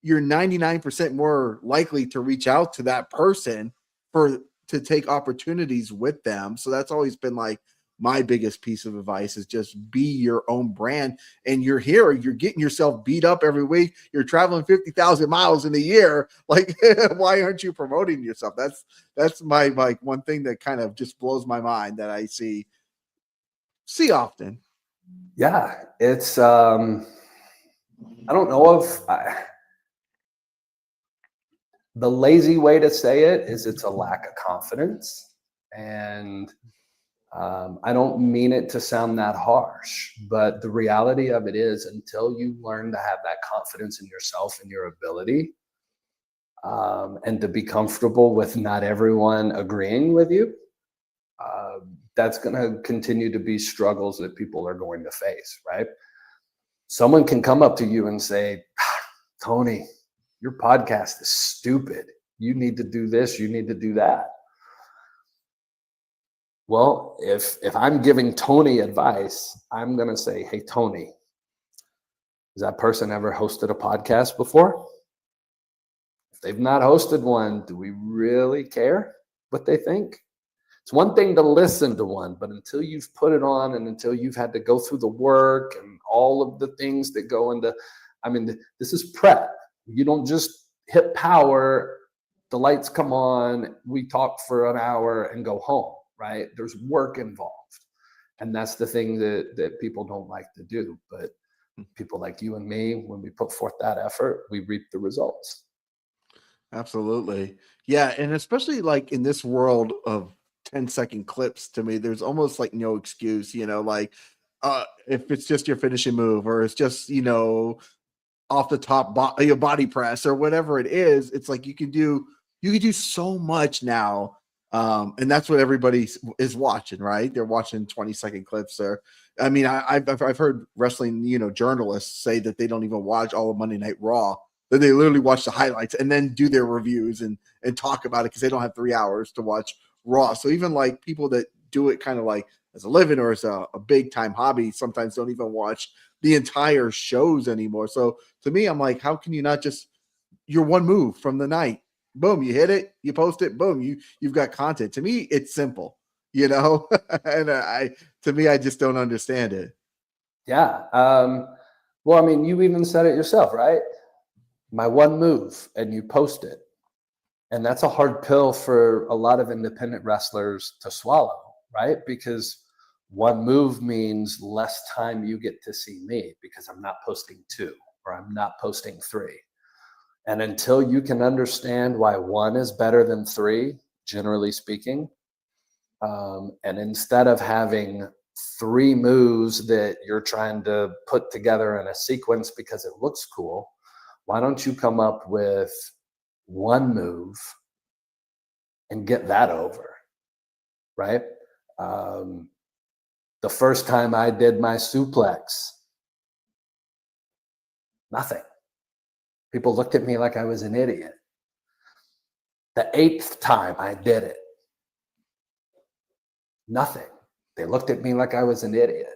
you're 99% more likely to reach out to that person to take opportunities with them. So that's always been like my biggest piece of advice, is just be your own brand. And you're getting yourself beat up every week. You're traveling 50,000 miles in a year. Like, why aren't you promoting yourself? That's my, like, one thing that kind of just blows my mind that I see often. Yeah, it's, I don't know if the lazy way to say it is it's a lack of confidence. And I don't mean it to sound that harsh, but the reality of it is, until you learn to have that confidence in yourself and your ability, and to be comfortable with not everyone agreeing with you, that's going to continue to be struggles that people are going to face, right? Someone can come up to you and say, Tony, your podcast is stupid. You need to do this. You need to do that. Well, if I'm giving Tony advice, I'm going to say, hey, Tony, has that person ever hosted a podcast before? If they've not hosted one, do we really care what they think? It's one thing to listen to one, but until you've put it on and until you've had to go through the work and all of the things that go into, this is prep. You don't just hit power, the lights come on, we talk for an hour and go home, right? There's work involved. And that's the thing that people don't like to do. But people like you and me, when we put forth that effort, we reap the results. Absolutely. Yeah. And especially like in this world of 10-second clips, to me, there's almost like no excuse, like if it's just your finishing move or it's just, off the top your body press or whatever it is, it's like you can do so much now. And that's what everybody is watching, right? They're watching 20-second clips. Or, I mean, I've heard wrestling, journalists say that they don't even watch all of Monday Night Raw, that they literally watch the highlights and then do their reviews and talk about it because they don't have 3 hours to watch Raw. So even like people that do it kind of like as a living or as a big time hobby sometimes don't even watch the entire shows anymore. So to me, I'm like, how can you not just your one move from the night? Boom, you hit it, you post it, boom, you've got content. To me, it's simple, and to me, I just don't understand it. Yeah. Well, I mean, you even said it yourself, right? My one move, and you post it. And that's a hard pill for a lot of independent wrestlers to swallow, right? Because one move means less time you get to see me because I'm not posting 2 or I'm not posting 3. And until you can understand why 1 is better than 3, generally speaking, and instead of having 3 moves that you're trying to put together in a sequence because it looks cool, why don't you come up with 1 move and get that over, right? The first time I did my suplex, nothing. People looked at me like I was an idiot. The 8th time I did it, nothing. They looked at me like I was an idiot.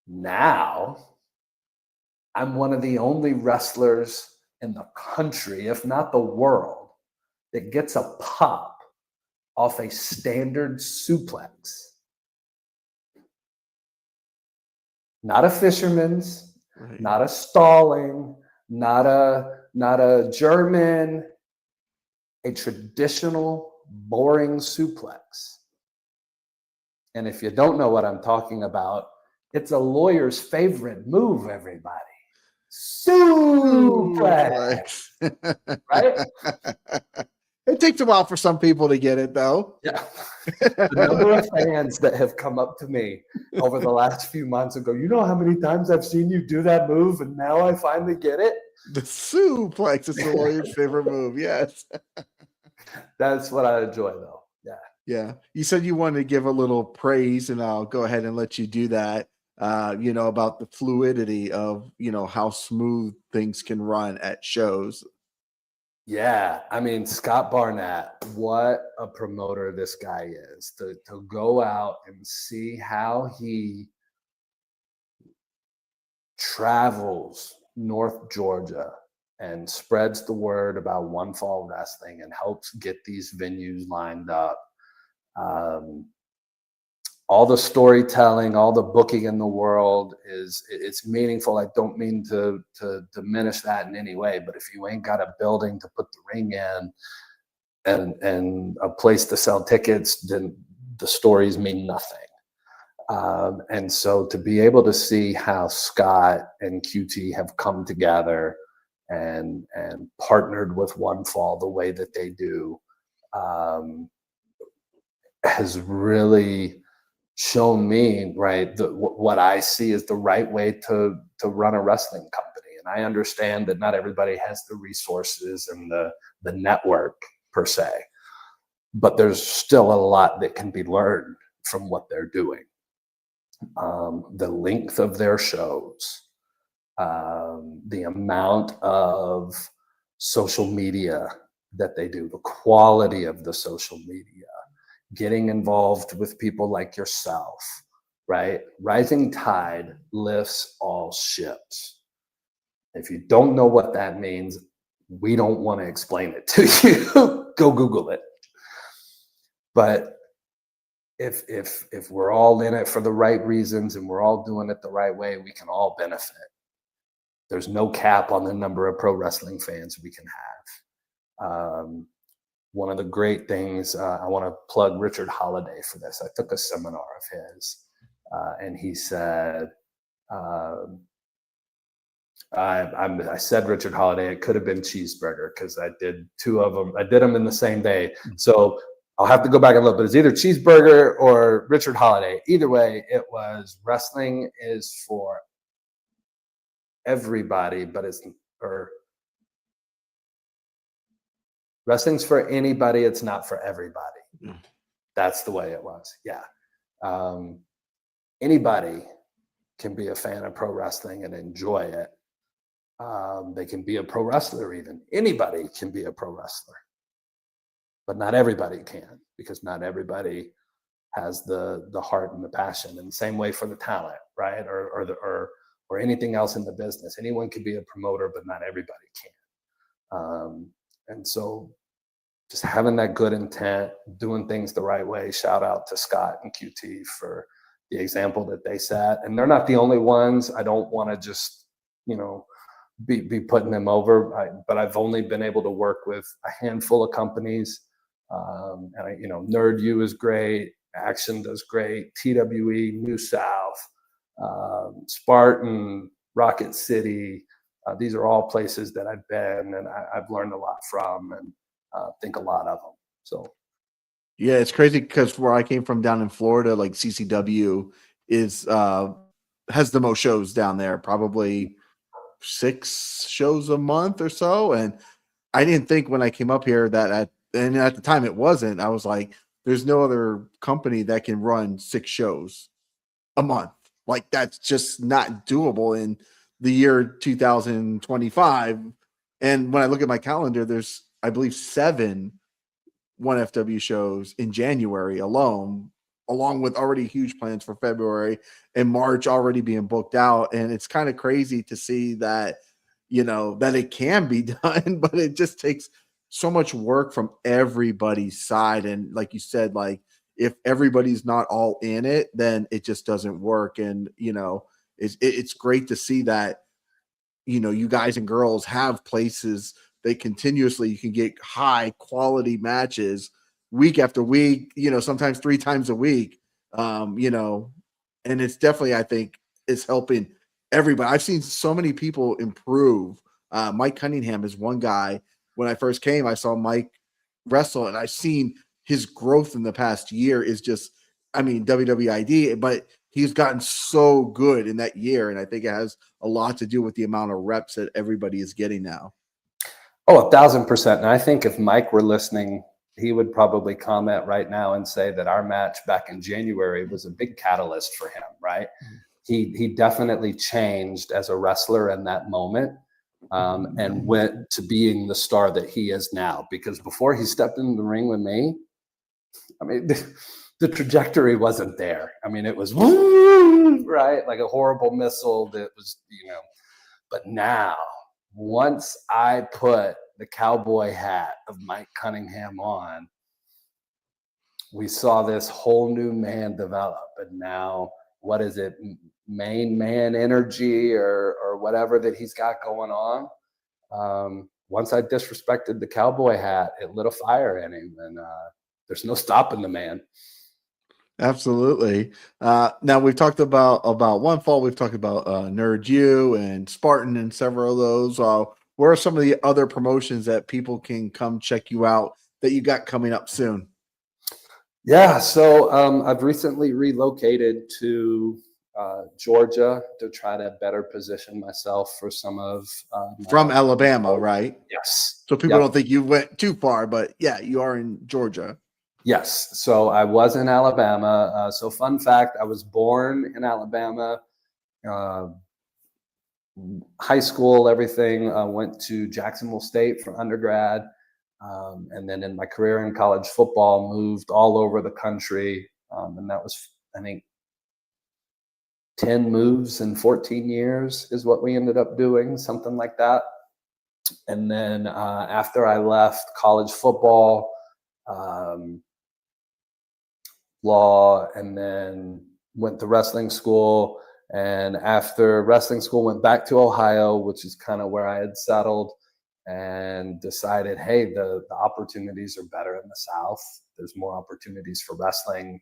Now, I'm one of the only wrestlers in the country, if not the world, that gets a pop off a standard suplex. Not a fisherman's, Right. not a stalling, not a German, a traditional boring suplex. And if you don't know what I'm talking about, it's a lawyer's favorite move, everybody. Suplex. Right? It takes a while for some people to get it, though. Yeah. The number of fans that have come up to me over the last few months and go, you know how many times I've seen you do that move and now I finally get it? The suplex is the lawyer's favorite move. Yes. That's what I enjoy, though. Yeah. Yeah. You said you wanted to give a little praise, and I'll go ahead and let you do that. About the fluidity of, how smooth things can run at shows. Yeah, I mean, Scott Barnett, what a promoter this guy is. To go out and see how he travels North Georgia and spreads the word about One Fall Wrestling and helps get these venues lined up. All the storytelling, all the booking in the world it's meaningful. I don't mean to diminish that in any way, but if you ain't got a building to put the ring in and a place to sell tickets, then the stories mean nothing. And so to be able to see how Scott and QT have come together and partnered with One Fall the way that they do, has really shown me, right, what I see is the right way to run a wrestling company. And I understand that not everybody has the resources and the network per se, but there's still a lot that can be learned from what they're doing. The length of their shows, the amount of social media that they do, the quality of the social media, getting involved with people like yourself, right? Rising tide lifts all ships. If you don't know what that means, we don't want to explain it to you. Go Google it. But if we're all in it for the right reasons and we're all doing it the right way, we can all benefit. there's no cap on the number of pro wrestling fans we can have. One of the great things, I want to plug Richard Holiday for this. I took a seminar of his, and he said, I said Richard Holiday. It could have been Cheeseburger because I did two of them. I did them in the same day. So I'll have to go back and look, but it's either Cheeseburger or Richard Holiday. Either way, it was wrestling is for everybody, but wrestling's for anybody. It's not for everybody. Mm. That's the way it was. Yeah. Anybody can be a fan of pro wrestling and enjoy it. They can be a pro wrestler even. Anybody can be a pro wrestler. But not everybody can, because not everybody has the heart and the passion. And the same way for the talent, right? Or anything else in the business. Anyone can be a promoter, but not everybody can. And so just having that good intent, doing things the right way. Shout out to Scott and QT for the example that they set. And they're not the only ones. I don't want to just, be putting them over, but I've only been able to work with a handful of companies. And Nerd U is great. Action does great. TWE, New South, Spartan, Rocket City. These are all places that I've been and I've learned a lot from, and think a lot of them. So, yeah, it's crazy because where I came from down in Florida, like CCW has the most shows down there, probably 6 shows a month or so. And I didn't think when I came up here that at the time it wasn't. I was like, there's no other company that can run 6 shows a month. Like, that's just not doable in the year 2025. And when I look at my calendar, there's, I believe, 7 1FW shows in January alone, along with already huge plans for February and March already being booked out. And it's kind of crazy to see that, that it can be done, but it just takes so much work from everybody's side. And like you said, like, if everybody's not all in it, then it just doesn't work. And, it's great to see that, you guys and girls have places that continuously you can get high quality matches week after week, sometimes 3 times a week, and it's definitely, I think, is helping everybody. I've seen so many people improve. Mike Cunningham is one guy. When I first came, I saw Mike wrestle, and I've seen his growth in the past year is just, WWID, but he's gotten so good in that year. And I think it has a lot to do with the amount of reps that everybody is getting now. Oh, 1,000%. And I think if Mike were listening, he would probably comment right now and say that our match back in January was a big catalyst for him, right? He definitely changed as a wrestler in that moment, and went to being the star that he is now. Because before he stepped in the ring with me, the trajectory wasn't there. It was right, like a horrible missile that was, but now, once I put the cowboy hat of Mike Cunningham on, we saw this whole new man develop. And now, what is it, main man energy or whatever that he's got going on? Once I disrespected the cowboy hat, it lit a fire in him, and there's no stopping the man. Absolutely. Now we've talked about One Fall. We've talked about Nerd U and Spartan and several of those. Where are some of the other promotions that people can come check you out that you got coming up soon? Yeah, so I've recently relocated to Georgia to try to better position myself for some of from Alabama, right? Yes. So people don't think you went too far, but yeah, you are in Georgia. Yes. So I was in Alabama. So fun fact, I was born in Alabama. High school, everything. Went to Jacksonville State for undergrad. And then in my career in college football, moved all over the country. And that was, I think, 10 moves in 14 years is what we ended up doing, something like that. And then after I left college football, law, and then went to wrestling school, And after wrestling school, went back to Ohio, which is kind of where I had settled, and decided, hey, the opportunities are better in the South. There's more opportunities for wrestling.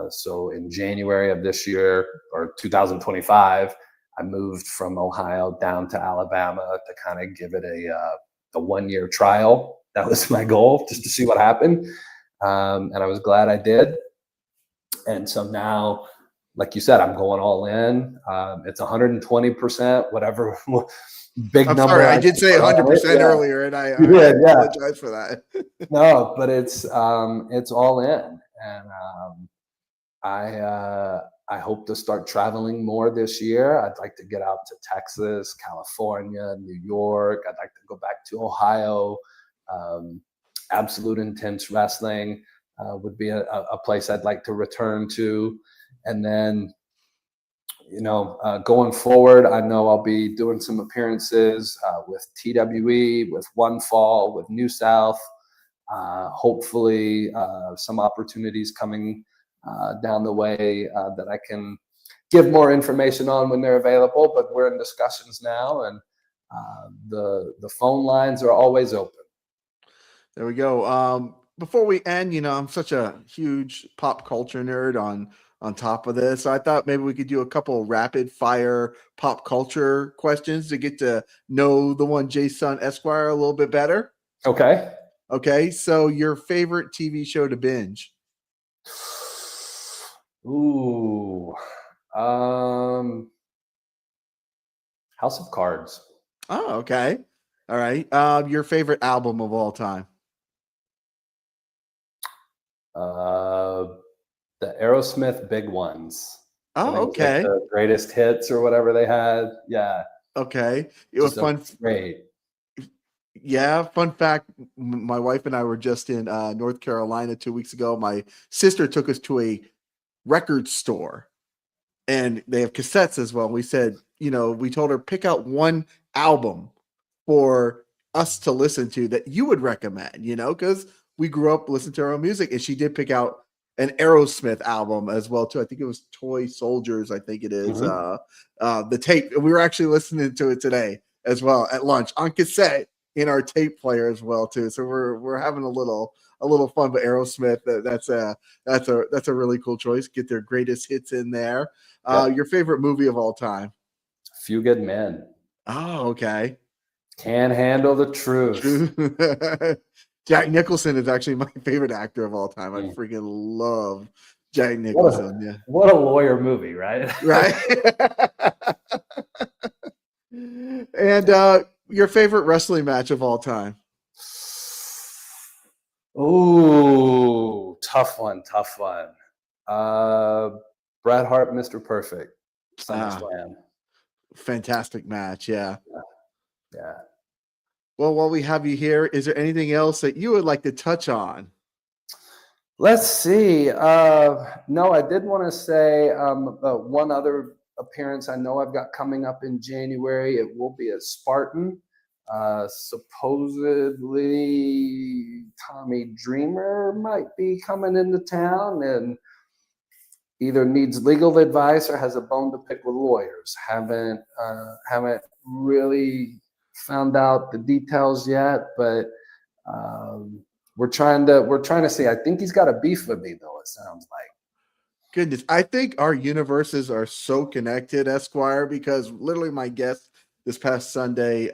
So in January of this year, or 2025, I moved from Ohio down to Alabama to kind of give it a 1-year trial. That was my goal, just to see what happened. And I was glad I did. And so now, like you said, I'm going all in. It's 120%, whatever big I'm number. sorry, I did say 100% earlier, and I apologize for that. No, but it's all in, and I hope to start traveling more this year. I'd like to get out to Texas, California, New York. I'd like to go back to Ohio. Absolute Intense Wrestling would be a place I'd like to return to. And then, going forward, I know I'll be doing some appearances with TWE, with One Fall, with New South. Hopefully, some opportunities coming down the way that I can give more information on when they're available. But we're in discussions now, and the phone lines are always open. There we go. Before we end, I'm such a huge pop culture nerd on top of this. So I thought maybe we could do a couple rapid fire pop culture questions to get to know the one Jason Esquire a little bit better. Okay. Okay. So your favorite TV show to binge? Ooh. House of Cards. Oh, okay. All right. Your favorite album of all time? The Aerosmith Big Ones. Oh, okay. Like the greatest hits or whatever they had. Yeah. Okay. It was fun. Great. Yeah. Fun fact. My wife and I were just in North Carolina 2 weeks ago. My sister took us to a record store, and they have cassettes as well. We said, we told her, pick out one album for us to listen to that you would recommend, because we grew up listening to our own music. And she did pick out an Aerosmith album as well, too. I think it was Toy Soldiers. I think it is. The tape. We were actually listening to it today as well at lunch on cassette in our tape player as well, too. So we're having a little fun. But Aerosmith, that's a really cool choice. Get their greatest hits in there. Your favorite movie of all time? Few Good Men. Oh, okay. Can't Handle the Truth. Jack Nicholson is actually my favorite actor of all time. I freaking love Jack Nicholson. What a lawyer movie, right? Right. And your favorite wrestling match of all time? Ooh, tough one. Bret Hart, Mr. Perfect. SummerSlam. Fantastic match, yeah. Yeah. Well, while we have you here, is there anything else that you would like to touch on? Let's see. No, I did want to say one other appearance I know I've got coming up in January. It will be at Spartan. Supposedly Tommy Dreamer might be coming into town and either needs legal advice or has a bone to pick with lawyers. Haven't really found out the details yet, but we're trying to see. I think he's got a beef with me, though, it sounds like. Goodness, I think our universes are so connected, Esquire, because literally my guest this past Sunday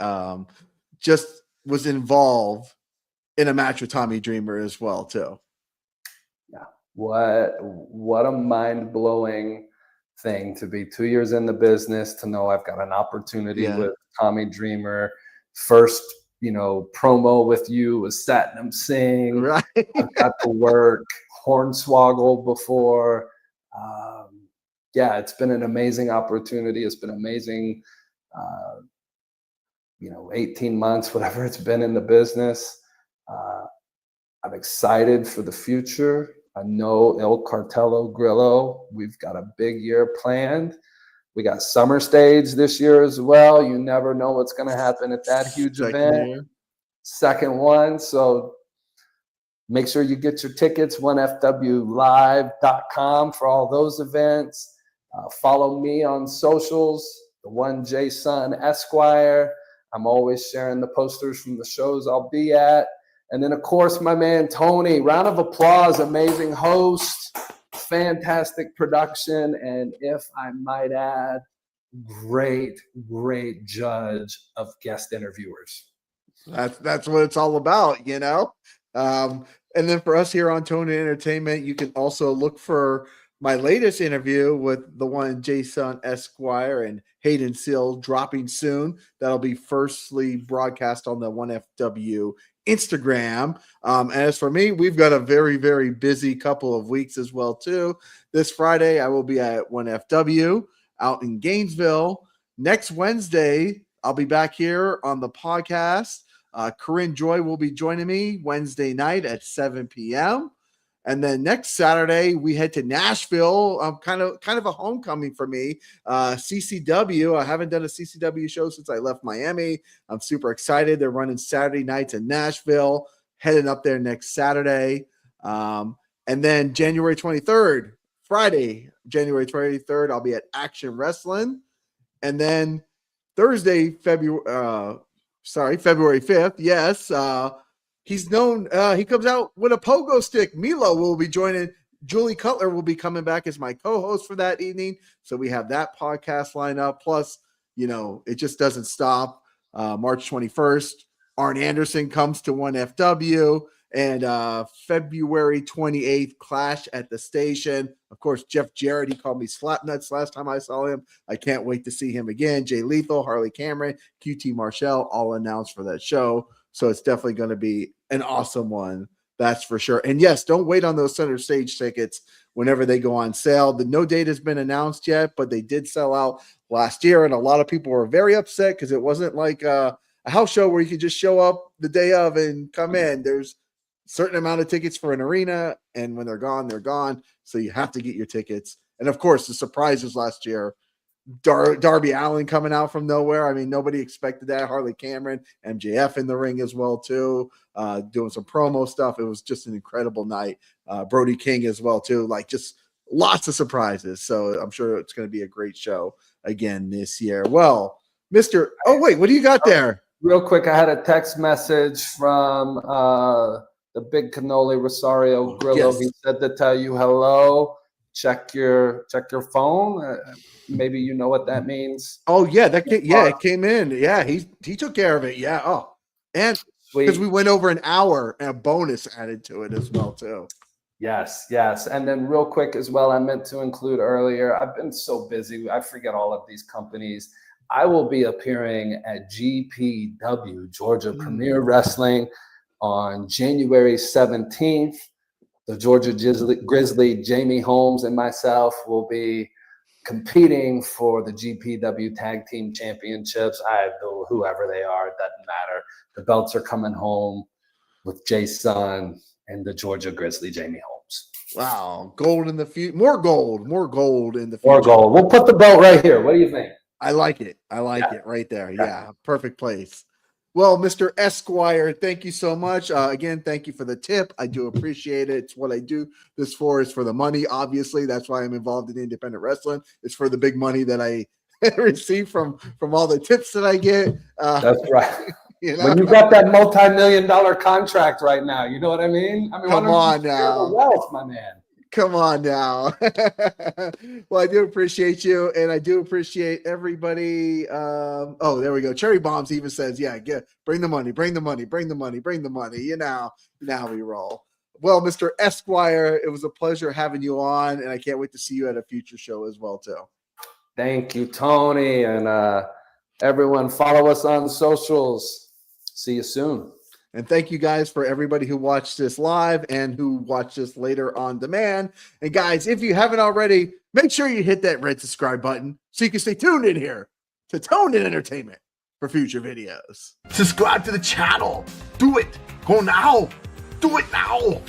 just was involved in a match with Tommy Dreamer as well, too. Yeah. What a mind-blowing thing to be 2 years in the business, to know I've got an opportunity with Tommy Dreamer. First, promo with you was Satnam Singh. Right. I've got to work Hornswoggle before. It's been an amazing opportunity. It's been amazing, 18 months, whatever it's been in the business. I'm excited for the future. I know El Cartelo Grillo, we've got a big year planned. We got Summer Stage this year as well. You never know what's going to happen at that huge event. Second one. So make sure you get your tickets, onefwlive.com for all those events. Follow me on socials, the one Jason Esquire. I'm always sharing the posters from the shows I'll be at. And then, of course, my man Tony. Round of applause, amazing host, fantastic production, and if I might add, great judge of guest interviewers. That's what it's all about, you know. And then for us here on Tone Entertainment, you can also look for my latest interview with the one Jason Esquire and Hayden Seal dropping soon. That'll be firstly broadcast on the 1FW Instagram. As for me, we've got a very, very busy couple of weeks as well, too. This Friday, I will be at 1FW out in Gainesville. Next Wednesday, I'll be back here on the podcast. Corinne Joy will be joining me Wednesday night at 7 p.m. And then next Saturday, we head to Nashville. Kind of a homecoming for me. CCW. I haven't done a CCW show since I left Miami. I'm super excited. They're running Saturday nights in Nashville. Heading up there next Saturday. And then January 23rd, Friday, January 23rd, I'll be at Action Wrestling. And then Thursday, February 5th. Yes. He's known, he comes out with a pogo stick. Milo will be joining. Julie Cutler will be coming back as my co-host for that evening. So we have that podcast lined up. Plus, you know, it just doesn't stop. March 21st, Arn Anderson comes to 1FW. And February 28th, Clash at the Station. Of course, Jeff Jarrett, he called me Slapnuts last time I saw him. I can't wait to see him again. Jay Lethal, Harley Cameron, QT Marshall, all announced for that show. So it's definitely going to be an awesome one. That's for sure. And yes, don't wait on those center stage tickets whenever they go on sale. The no date has been announced yet, but they did sell out last year. And a lot of people were very upset because it wasn't like a house show where you could just show up the day of and come in. There's certain amount of tickets for an arena, and when they're gone, they're gone. So you have to get your tickets. And of course, the surprises last year, Darby Allin coming out from nowhere. I mean, nobody expected that. Harley Cameron, MJF in the ring as well too, doing some promo stuff. It was just an incredible night. Brody King as well too. Like, just lots of surprises. So I'm sure it's going to be a great show again this year. Well, Mr. Oh wait, what do you got there? Real quick, I had a text message from the big cannoli Rosario Grillo. Yes. He said to tell you hello. Check your phone. Maybe you know what that means. Oh yeah, it came in. Yeah, he took care of it. Yeah. Oh, and because we went over an hour and a bonus added to it as well too. Yes. And then real quick as well, I meant to include earlier. I've been so busy, I forget all of these companies. I will be appearing at GPW, Georgia Premier Wrestling, on January 17th. The Georgia Grizzly, Jamie Holmes, and myself will be competing for the GPW Tag Team Championships. I know whoever they are, it doesn't matter. The belts are coming home with Jason and the Georgia Grizzly, Jamie Holmes. Wow, gold in the future. More gold in the future. More gold. We'll put the belt right here. What do you think? I like it. It right there. Yeah, perfect place. Well, Mr. Esquire, thank you so much. Again, thank you for the tip. I do appreciate it. It's what I do this for, is for the money. Obviously, that's why I'm involved in independent wrestling. It's for the big money that I receive from all the tips that I get. That's right. You know? When you got that multi-million-dollar contract right now, you know what I mean? I mean, come on now, the wealth, my man. Come on now. Well, I do appreciate you, and I do appreciate everybody. There we go. Cherry Bombs even says, bring the money. You know how we roll. Well, Mr. Esquire, it was a pleasure having you on, and I can't wait to see you at a future show as well too. Thank you, Tony, and everyone follow us on socials. See you soon. And thank you guys for everybody who watched this live and who watched this later on demand. And guys, if you haven't already, make sure you hit that red subscribe button so you can stay tuned in here to Toned In Entertainment for future videos. Subscribe to the channel. Do it. Go now. Do it now.